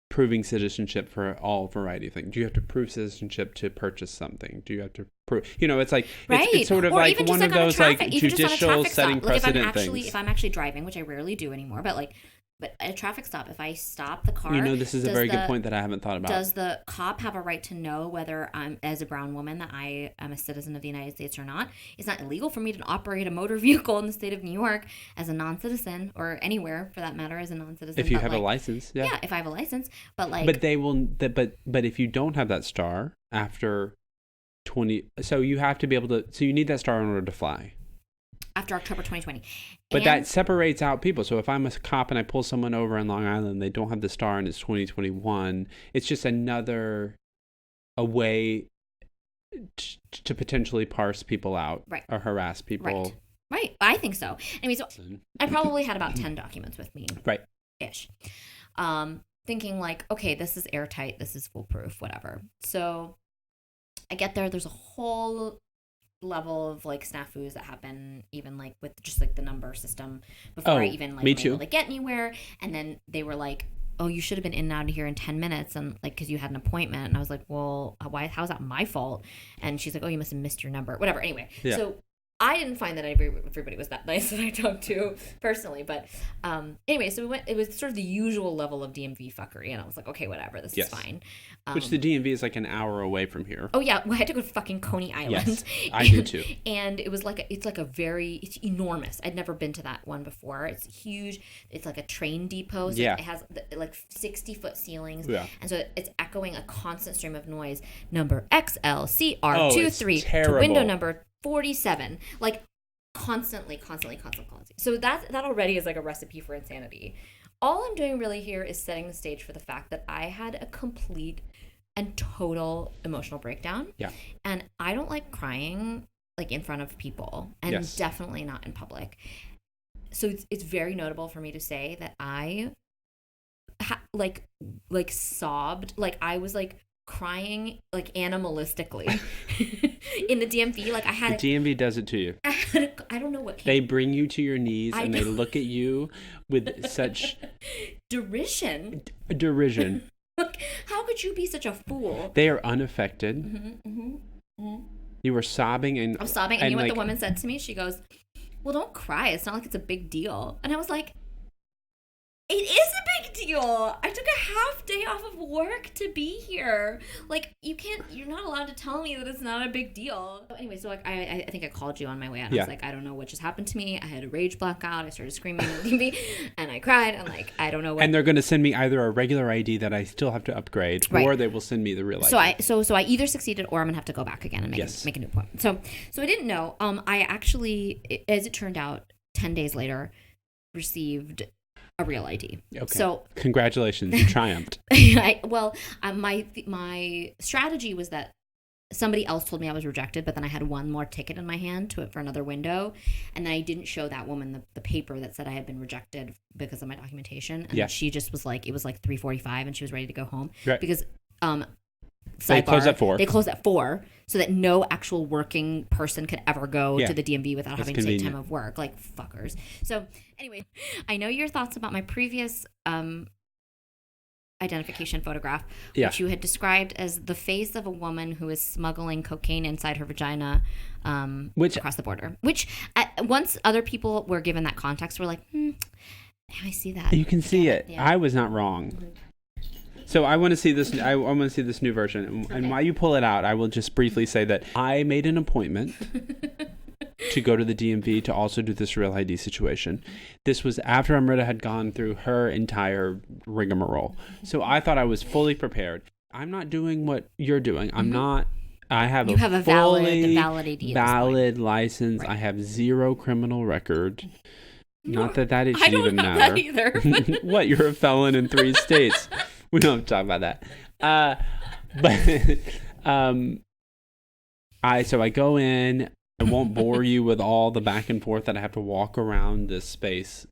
proving citizenship for all variety of things. Do you have to prove citizenship to purchase something? Do you have to prove, it's like, it's sort of like one of those like judicial setting precedent things. If I'm actually driving, which I rarely do anymore, but at a traffic stop, if I stop the car... this is a very good point that I haven't thought about. Does the cop have a right to know whether I'm, as a brown woman, that I am a citizen of the United States or not? It's not illegal for me to operate a motor vehicle in the state of New York as a non-citizen, or anywhere, for that matter, as a non-citizen. If you have a license, yeah. Yeah, if I have a license, but like... But they will... But if you don't have that star after 20... So you have to be able to... So you need that star in order to fly. After October 2020. But that separates out people. So if I'm a cop and I pull someone over in Long Island, they don't have the star and it's 2021, it's just a way to potentially parse people out or harass people. Right. I think so. I mean, so I probably had about 10 documents with me. Right. Ish. Thinking like, okay, this is airtight, this is foolproof, whatever. So I get there's a whole level of like snafus that happen even like with just like the number system before I even like me able too. to get anywhere. And then they were like, oh, you should have been in and out of here in 10 minutes. And like, cause you had an appointment. And I was like, well, how's that my fault? And she's like, oh, you must have missed your number, whatever. Anyway. Yeah. So I didn't find that everybody was that nice that I talked to personally, but anyway, so it was sort of the usual level of DMV fuckery, and I was like, okay, whatever, this is fine. Which the DMV is like an hour away from here. Oh yeah, well, I had to go to fucking Coney Island. Yes, I did too. And it was like it's enormous. I'd never been to that one before. It's huge. It's like a train depot. So it has like 60-foot ceilings. Yeah. And so it's echoing a constant stream of noise. Number XLCR23 to window number 47, like constantly. So that already is like a recipe for insanity. All I'm doing really here is setting the stage for the fact that I had a complete and total emotional breakdown. Yeah. And I don't like crying like in front of people, and definitely not in public. So it's very notable for me to say that I like sobbed, like I was like crying like animalistically in the DMV. Like I had the DMV does it to you. I don't know what came. They bring you to your knees and they look at you with such derision. Like, how could you be such a fool? They are unaffected. You were sobbing, and I was sobbing, and you know what the woman said to me? She goes, well, don't cry. It's not like it's a big deal. And I was like, it is a big deal. I took a half day off of work to be here. Like, you're not allowed to tell me that it's not a big deal. So anyway, so like, I think I called you on my way out. I was like, I don't know what just happened to me. I had a rage blackout. I started screaming at the TV, and I cried. I'm like, I don't know what. And they're going to send me either a regular ID that I still have to upgrade, or they will send me the real ID. So I either succeeded, or I'm going to have to go back again and make a new appointment. So I didn't know. I actually, as it turned out, 10 days later, received a real ID. Okay. So congratulations, you triumphed. My strategy was that somebody else told me I was rejected, but then I had one more ticket in my hand for another window, and then I didn't show that woman the paper that said I had been rejected because of my documentation, and she just was like, it was like 3:45, and she was ready to go home because they close at 4. They close at 4, so that no actual working person could ever go to the DMV without having to take time of work. Like, fuckers. So anyway, I know your thoughts about my previous identification photograph, which you had described as the face of a woman who is smuggling cocaine inside her vagina across the border. Which once other people were given that context, were like, I see that. You can see it. Yeah. I was not wrong. Mm-hmm. So I want to see this. I want to see this new version. And while you pull it out, I will just briefly say that I made an appointment to go to the DMV to also do this real ID situation. This was after Amrita had gone through her entire rigmarole. So I thought I was fully prepared. I'm not doing what you're doing. I'm not. I have a valid license. Right. I have 0 criminal record. Not that it should even matter. I don't have that either. What? You're a felon in 3 states. We don't talk about that. So I go in. I won't bore you with all the back and forth that I have to walk around this space.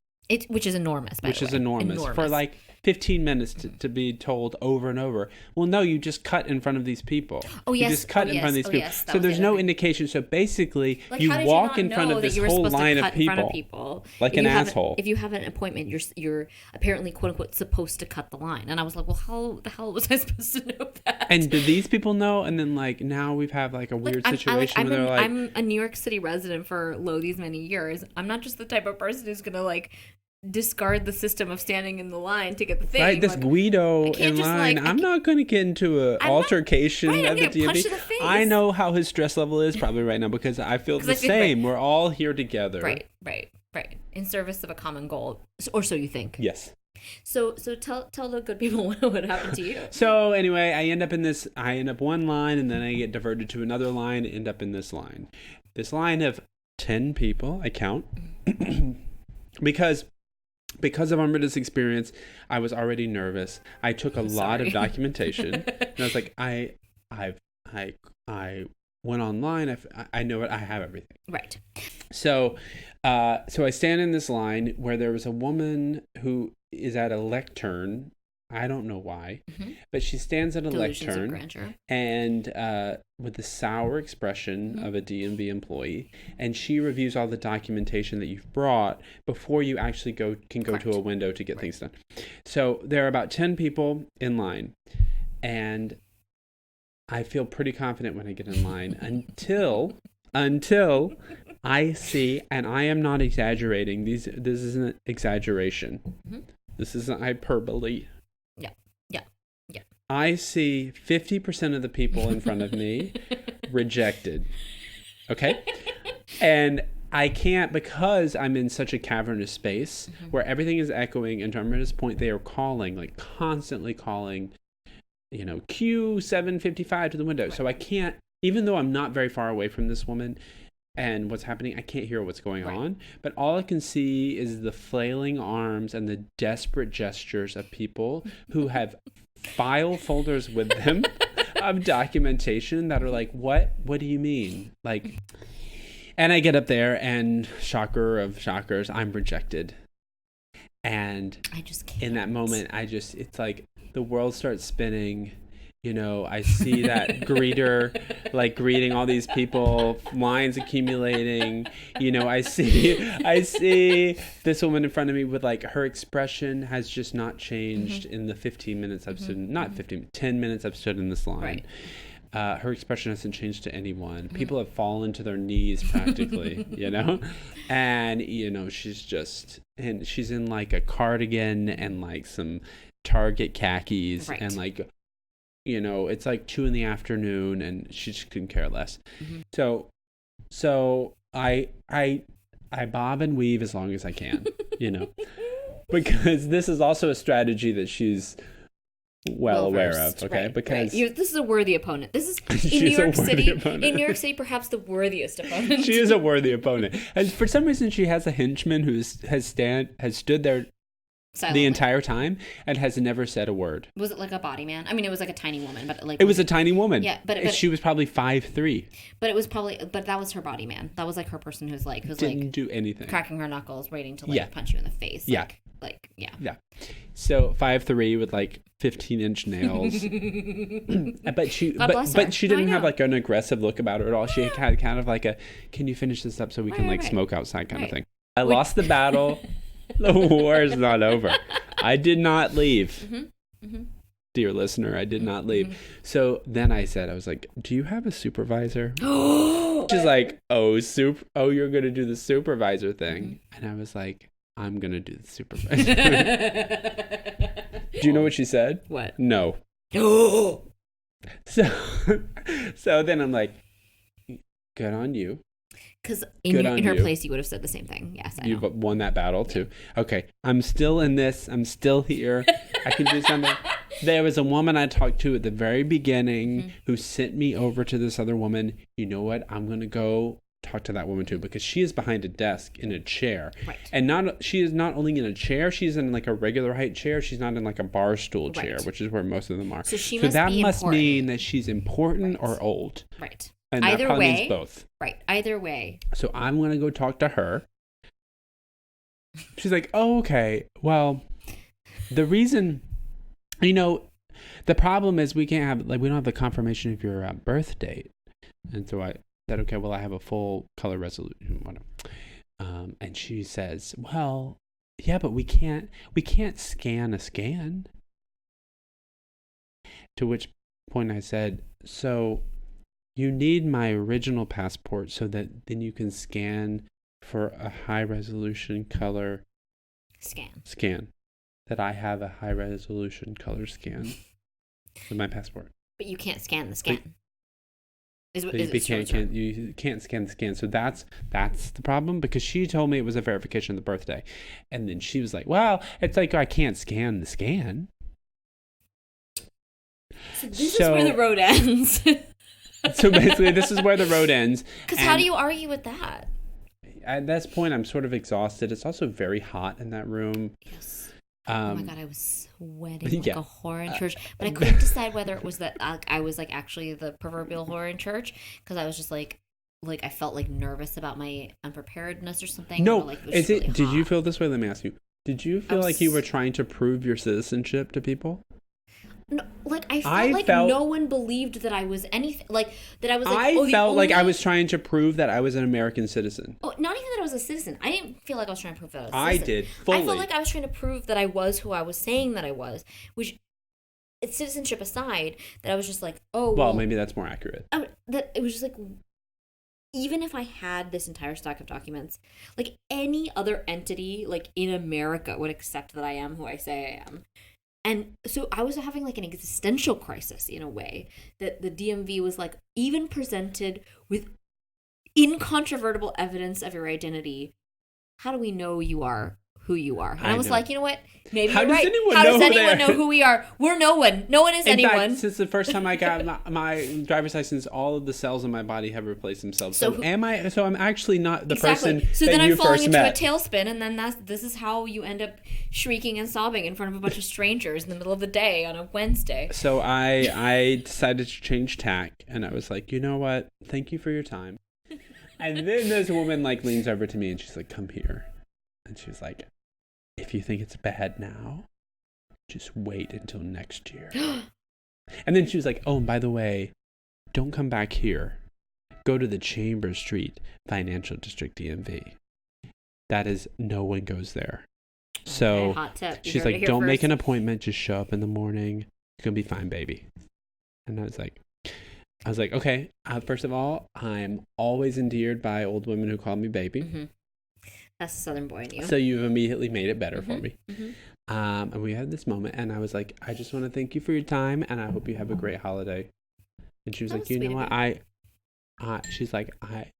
Which is enormous, by the way. Which is enormous. For like 15 minutes to be told over and over, well, no, you just cut in front of these people. Oh, yes. You just cut in front of these people. Yes, so there's no indication. So basically, like, you walk in front of this whole line of people like an asshole. If you have an appointment, you're apparently, quote unquote, supposed to cut the line. And I was like, well, how the hell was I supposed to know that? And do these people know? And then like now we've had like a weird situation where they're like, I'm a New York City resident for these many years. I'm not just the type of person who's going to like discard the system of standing in the line to get the thing. Right, this like, Guido in line. I'm not going to get into an altercation at the DMV. I know how his stress level is probably right now because I feel the same. We're all here together. Right. In service of a common goal, or so you think. Yes. So tell the good people what happened to you. So anyway, I end up one line, and then I get diverted to another line, and end up in this line. This line of 10 people, I count, because of Amrita's experience, I was already nervous. I took a lot of documentation, and I was like, I went online. I know it. I have everything. Right. So I stand in this line where there was a woman who is at a lectern I don't know why, Mm-hmm. but she stands at a Delusions of lectern grandeur. and with the sour expression of a DMV employee, and she reviews all the documentation that you've brought before you actually can go Correct. to a window to get things done. So there are about 10 people in line, and I feel pretty confident when I get in line until I see, and I am not exaggerating. This isn't exaggeration. Mm-hmm. This isn't hyperbole. Yeah. I see 50% of the people in front of me rejected. Okay? And I can't, because I'm in such a cavernous space where everything is echoing, and to Amrita's point, they are calling, like constantly calling, Q755 to the window. So I can't, even though I'm not very far away from this woman and what's happening, I can't hear what's going on. But all I can see is the flailing arms and the desperate gestures of people who have file folders with them of documentation that are like, what do you mean? Like, and I get up there, and shocker of shockers, I'm rejected. And I just can't. In that moment, it's like the world starts spinning. I see that greeter like greeting all these people, lines accumulating. I see this woman in front of me with like her expression has just not changed in the 15 minutes I've stood, 10 minutes I've stood in this line. Right. Her expression hasn't changed to anyone. People have fallen to their knees practically, and she's in like a cardigan and like some Target khakis, and like, it's like 2 p.m, and she just couldn't care less. So I bob and weave as long as I can, because this is also a strategy that she's well aware of. Okay. Right, because this is a worthy opponent. This is in New York City. In New York City, perhaps the worthiest opponent. She is a worthy opponent. And for some reason, she has a henchman who has stood there silently the entire time and has never said a word. Was it like a body man? I mean, it was like a tiny woman, but like it was a tiny woman. Yeah, but she was probably 5'3". But it was but that was her body man. That was like her person who's didn't do anything, cracking her knuckles, waiting to punch you in the face. Yeah. So 5'3" with like 15-inch nails. but she didn't have like an aggressive look about her at all. She had kind of like a, can you finish this up so we can smoke outside kind of thing. I lost the battle. The war is not over. I did not leave. Dear listener, I did not leave. So then I was like, do you have a supervisor? She's like, oh, you're going to do the supervisor thing. And I was like, I'm going to do the supervisor. Do you know what she said? What? No. So then I'm like, good on you. Because in her place, you would have said the same thing. Yes, I know. You've won that battle too. Okay, I'm still in this. I'm still here. I can do something. There was a woman I talked to at the very beginning who sent me over to this other woman. You know what? I'm going to go talk to that woman too, because she is behind a desk in a chair. Right. And she is not only in a chair, she's in like a regular height chair. She's not in like a bar stool chair, which is where most of them are. So that must mean that she's important or old. Right. And either that probably means both. Right. Either way. So I'm going to go talk to her. She's like, oh, okay. Well, the reason, the problem is we don't have the confirmation of your birth date. And so I said, okay, well, I have a full color resolution. And she says, well, yeah, but we can't scan a scan. To which point I said, so you need my original passport so that then you can scan for a high resolution color scan. That I have a high resolution color scan with my passport. But you can't scan the scan. You can't scan the scan. So that's the problem, because she told me it was a verification of the birthday. And then she was like, well, it's like I can't scan the scan. So this is where the road ends. So basically, this is where the road ends. Because how do you argue with that? At this point, I'm sort of exhausted. It's also very hot in that room. Yes. Oh my God, I was sweating like a whore in church. But I couldn't decide whether it was that I was like actually the proverbial whore in church, because I was just like I felt like nervous about my unpreparedness or something. No, or, like, it was really hot. Did you feel this way? Let me ask you. Did you feel like you were trying to prove your citizenship to people? No, like I felt like no one believed that I was anything. Like that I was like. I felt like I was trying to prove that I was an American citizen. Oh, not even that I was a citizen. I didn't feel like I was trying to prove that I was a citizen. I did fully. I felt like I was trying to prove that I was who I was saying that I was, which, citizenship aside, that I was just like, oh. Well, maybe that's more accurate. That it was just like, even if I had this entire stack of documents, like any other entity, like in America, would accept that I am who I say I am. And so I was having like an existential crisis in a way that the DMV was like, even presented with incontrovertible evidence of your identity, how do we know you are who you are? And I was like, you know what? Maybe you're right. How does anyone know who we are? We're no one. No one is anyone. In fact, since the first time I got my driver's license, all of the cells in my body have replaced themselves. So I'm actually not the person that you first met. So then I'm falling into a tailspin, and then this is how you end up shrieking and sobbing in front of a bunch of strangers in the middle of the day on a Wednesday. So I decided to change tack, and I was like, you know what? Thank you for your time. And then this woman like leans over to me, and she's like, come here. And she's like, if you think it's bad now, just wait until next year. And then she was like, oh, and by the way, don't come back here. Go to the Chambers Street Financial District DMV. That is, no one goes there. So hot tip. She's like, don't make an appointment. Just show up in the morning. It's going to be fine, baby. And I was like, okay, first of all, I'm always endeared by old women who call me baby. Mm-hmm. That's the Southern boy in you. So you've immediately made it better mm-hmm. for me. Mm-hmm. And we had this moment, and I was like, I just want to thank you for your time, and I hope you have a great holiday. And she was like, you know what? She's like,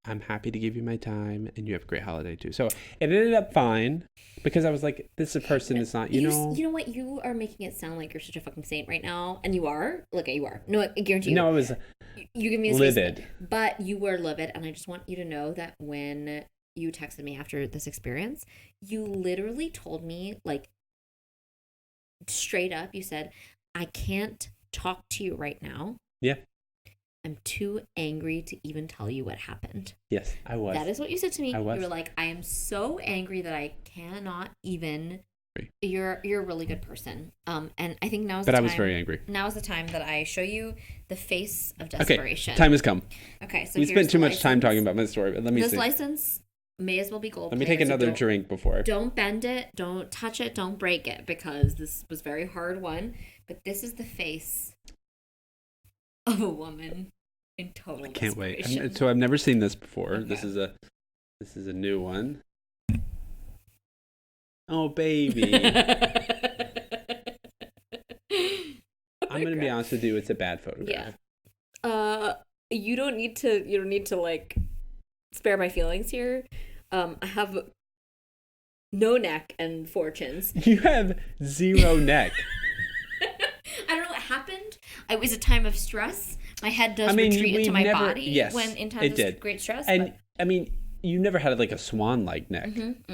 I'm happy to give you my time, and you have a great holiday too. So it ended up fine, because I was like, this person is not, you know. You know what? You are making it sound like you're such a fucking saint right now, and you are. Look, you are. No, I guarantee you. No, I was you give me this livid. But you were livid, and I just want you to know that when you texted me after this experience, you literally told me, like, straight up, you said, I can't talk to you right now. Yeah. I'm too angry to even tell you what happened. Yes, I was. That is what you said to me. I was. You were like, I am so angry that I cannot even. You're a really good person. And I think now is the time. But I was very angry. Now is the time that I show you the face of desperation. Okay, time has come. Okay, so we spent too much time talking about my story, but let me see. This license may as well be gold. Let me take another drink before. Don't bend it. Don't touch it. Don't break it, because this was a very hard one. But this is the face of a woman in total desperation. I can't wait. So I've never seen this before. Okay. This is a new one. Oh, baby. I'm going to be honest with you. It's a bad photograph. Yeah. You don't need to like spare my feelings here. I have no neck and 4 chins. You have 0 neck. I don't know what happened. It was a time of stress. My head does retreat into my body when in times of great stress. And I mean, you never had like a swan-like neck.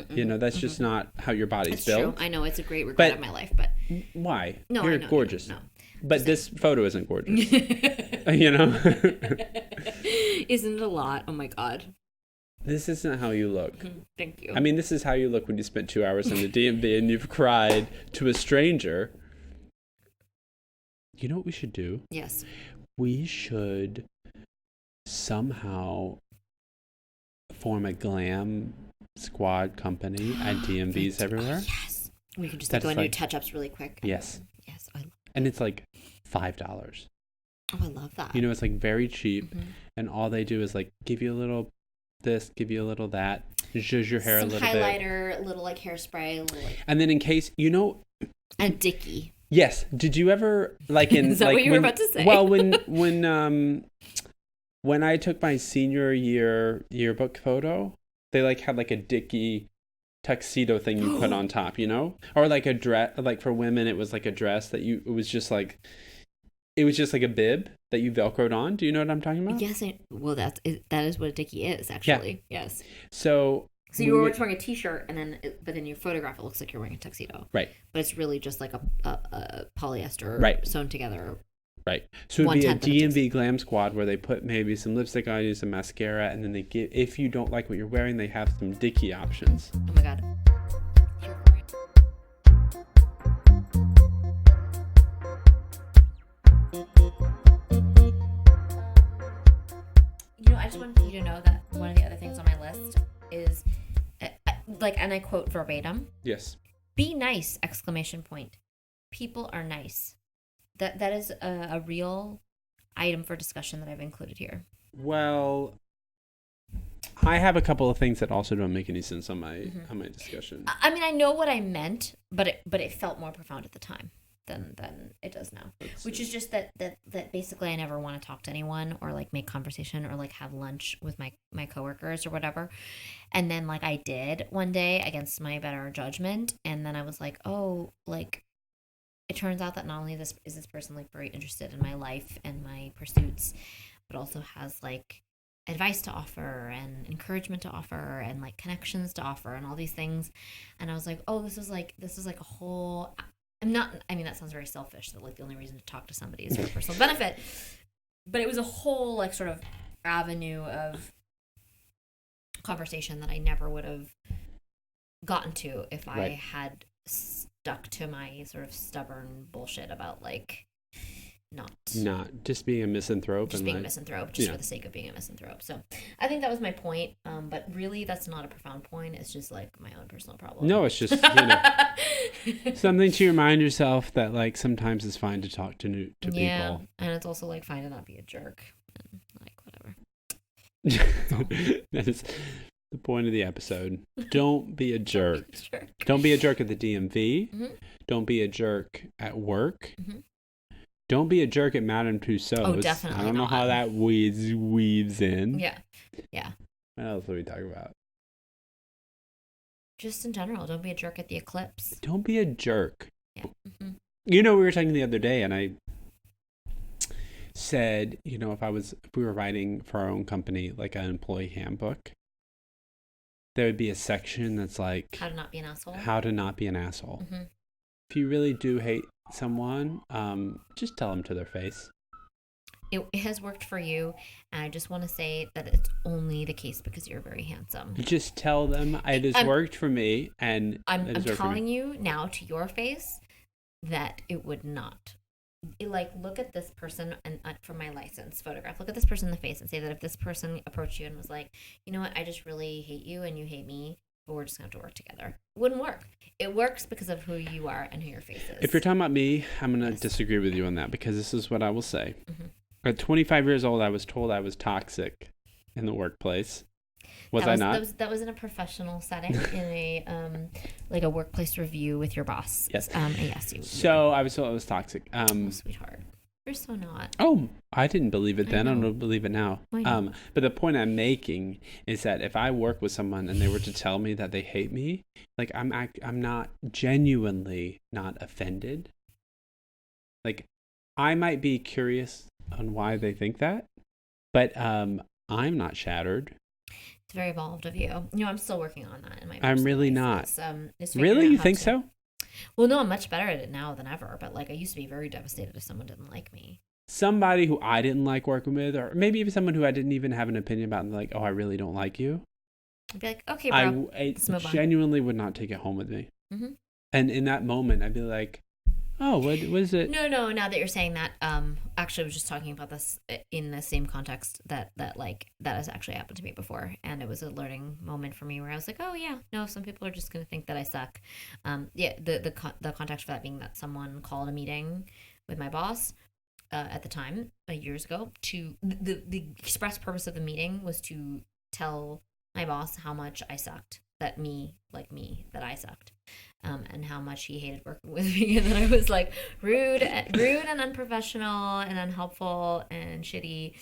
You know, that's just not how your body's built. True. I know, it's a great regret of my life, but why? No, you're gorgeous. No. But this photo isn't gorgeous. You know? Isn't it a lot? Oh my God. This isn't how you look. Thank you. I mean, this is how you look when you spent 2 hours in the DMV and you've cried to a stranger. You know what we should do? Yes. We should somehow form a glam squad company at DMVs everywhere. Oh, yes. We could just go and do touch-ups really quick. Yes. Yes. And it's like $5. Oh, I love that. You know, it's like very cheap. And all they do is like give you a little this, give you a little that, zhuzh your hair a little bit. Some highlighter, a little like hairspray, a little like... And then in case, you know... A dickie. Yes. Did you ever, like in... Is that like, what you were about to say? Well, when I took my senior year yearbook photo, they like had like a dickie tuxedo thing you put on top, you know? Or like a dress, like for women, it was like a dress that it was just like a bib that you Velcroed on. Do you know what I'm talking about? Yes. That is what a dickie is, actually. Yeah. Yes. So you were wearing a t-shirt, but then your photograph, it looks like you're wearing a tuxedo. Right. But it's really just like a polyester sewn together. Right. So it'd be a DMV glam squad where they put maybe some lipstick on you, some mascara, and then they give, if you don't like what you're wearing, they have some dickie options. Oh my God. Here for it. like, and I quote verbatim, Yes. "Be nice!" exclamation point. People are nice. That is a real item for discussion that I've included here. Well, I have a couple of things that also don't make any sense on my discussion. I mean, I know what I meant, but it felt more profound at the time than it does now. Which is just that basically I never want to talk to anyone or like make conversation or like have lunch with my coworkers or whatever. And then like I did one day against my better judgment, and then I was like, oh, like it turns out that not only is this person like very interested in my life and my pursuits, but also has like advice to offer and encouragement to offer and like connections to offer and all these things. And I was like, oh, this is like a whole, I mean that sounds very selfish that like the only reason to talk to somebody is for personal benefit, but it was a whole like sort of avenue of conversation that I never would have gotten to if I had stuck to my sort of stubborn bullshit about like not just being a misanthrope, just being a misanthrope for the sake of being a misanthrope. So I think that was my point, but really that's not a profound point. It's just like my own personal problem. No, it's just something to remind yourself that like sometimes it's fine to talk to people. Yeah, and it's also like fine to not be a jerk and like whatever. That is the point of the episode. Don't be a jerk. Don't be a jerk at the DMV. Mm-hmm. Don't be a jerk at work. Mm-hmm. Don't be a jerk at Madame Tussauds. Oh, definitely. I don't know how that weaves in. Yeah. Yeah. What else are we talking about? Just in general, don't be a jerk at the Eclipse. Don't be a jerk. Yeah. Mm-hmm. You know, we were talking the other day, and I said, you know, if we were writing for our own company, like an employee handbook, there would be a section that's like how to not be an asshole. How to not be an asshole. Mm-hmm. If you really do hate someone, just tell them to their face. It has worked for you, and I just want to say that it's only the case because you're very handsome. Just tell them it has worked for me, and I'm telling you now to your face that it would not. Like, look at this person and from my license photograph. Look at this person in the face and say that if this person approached you and was like, you know what, I just really hate you and you hate me, but we're just going to have to work together. It wouldn't work. It works because of who you are and who your face is. If you're talking about me, I'm going to disagree with you on that, because this is what I will say. Mm-hmm. At 25 years old, I was told I was toxic in the workplace. Was I not? That was in a professional setting, in a like a workplace review with your boss. Yes. Yes. So I was told I was toxic. Sweetheart, you're so not. Oh, I didn't believe it then. I don't believe it now. But the point I'm making is that if I work with someone and they were to tell me that they hate me, like I'm not genuinely not offended. Like I might be curious on why they think that, but I'm not shattered. It's very evolved of you. You know, I'm still working on that in my. I'm really not. It's really? You think so? Well, no, I'm much better at it now than ever. But like, I used to be very devastated if someone didn't like me. Somebody who I didn't like working with, or maybe even someone who I didn't even have an opinion about, and they're like, "Oh, I really don't like you." I'd be like, "Okay, bro." I genuinely would not take it home with me. Mm-hmm. And in that moment, I'd be like, "Oh, what is it?" No. Now that you're saying that, actually, I was just talking about this in the same context that has actually happened to me before, and it was a learning moment for me where I was like, "Oh yeah, no, some people are just gonna think that I suck." The context for that being that someone called a meeting with my boss at the time, years ago. To the express purpose of the meeting was to tell my boss how much I sucked, that I sucked. And how much he hated working with me, and that I was like rude and unprofessional and unhelpful and shitty.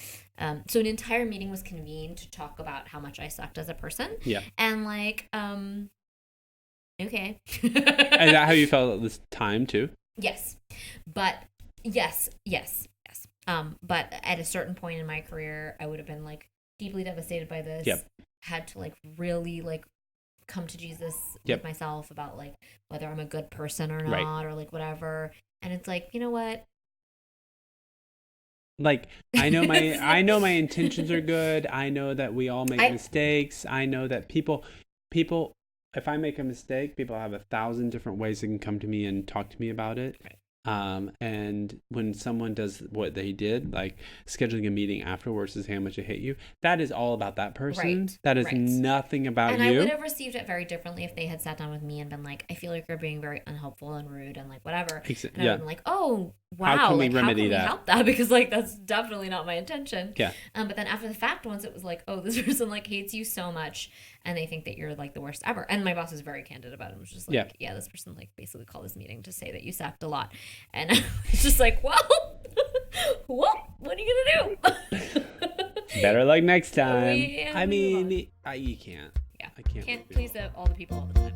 So an entire meeting was convened to talk about how much I sucked as a person. Yeah. And like, okay. Is that how you felt at this time too? Yes, but yes. But at a certain point in my career, I would have been like deeply devastated by this. Yep. Had to like really like come to Jesus with myself about like whether I'm a good person or not, or like whatever. And it's like, you know what? Like I know my intentions are good. I know that we all make mistakes. I know that people if I make a mistake, people have 1,000 different ways they can come to me and talk to me about it. Right. And when someone does what they did, like scheduling a meeting afterwards to say how much I hate you, that is all about that person. Right, That is right. nothing about And you. I would have received it very differently if they had sat down with me and been like, I feel like you're being very unhelpful and rude and like whatever. And I would have been like, oh, wow. How can we like, remedy how can that? we help that? Because like, that's definitely not my intention. Yeah. But then after the fact, once it was like, oh, this person like hates you so much and they think that you're like the worst ever. And my boss was very candid about it. It was just like, yeah, this person like basically called this meeting to say that you sucked a lot. And it's just like, well, what are you going to do? Better luck next time. I mean, you can't. Yeah. I can't. Can't please all the people all the time.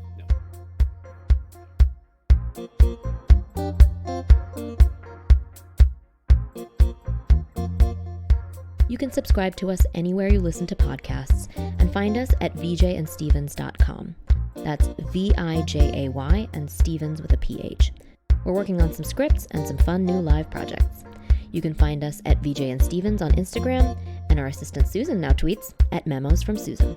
You can subscribe to us anywhere you listen to podcasts and find us at vjandstevens.com. That's VIJAY and Stevens with a PH. We're working on some scripts and some fun new live projects. You can find us at VJ and Stevens on Instagram, and our assistant Susan now tweets at Memos from Susan.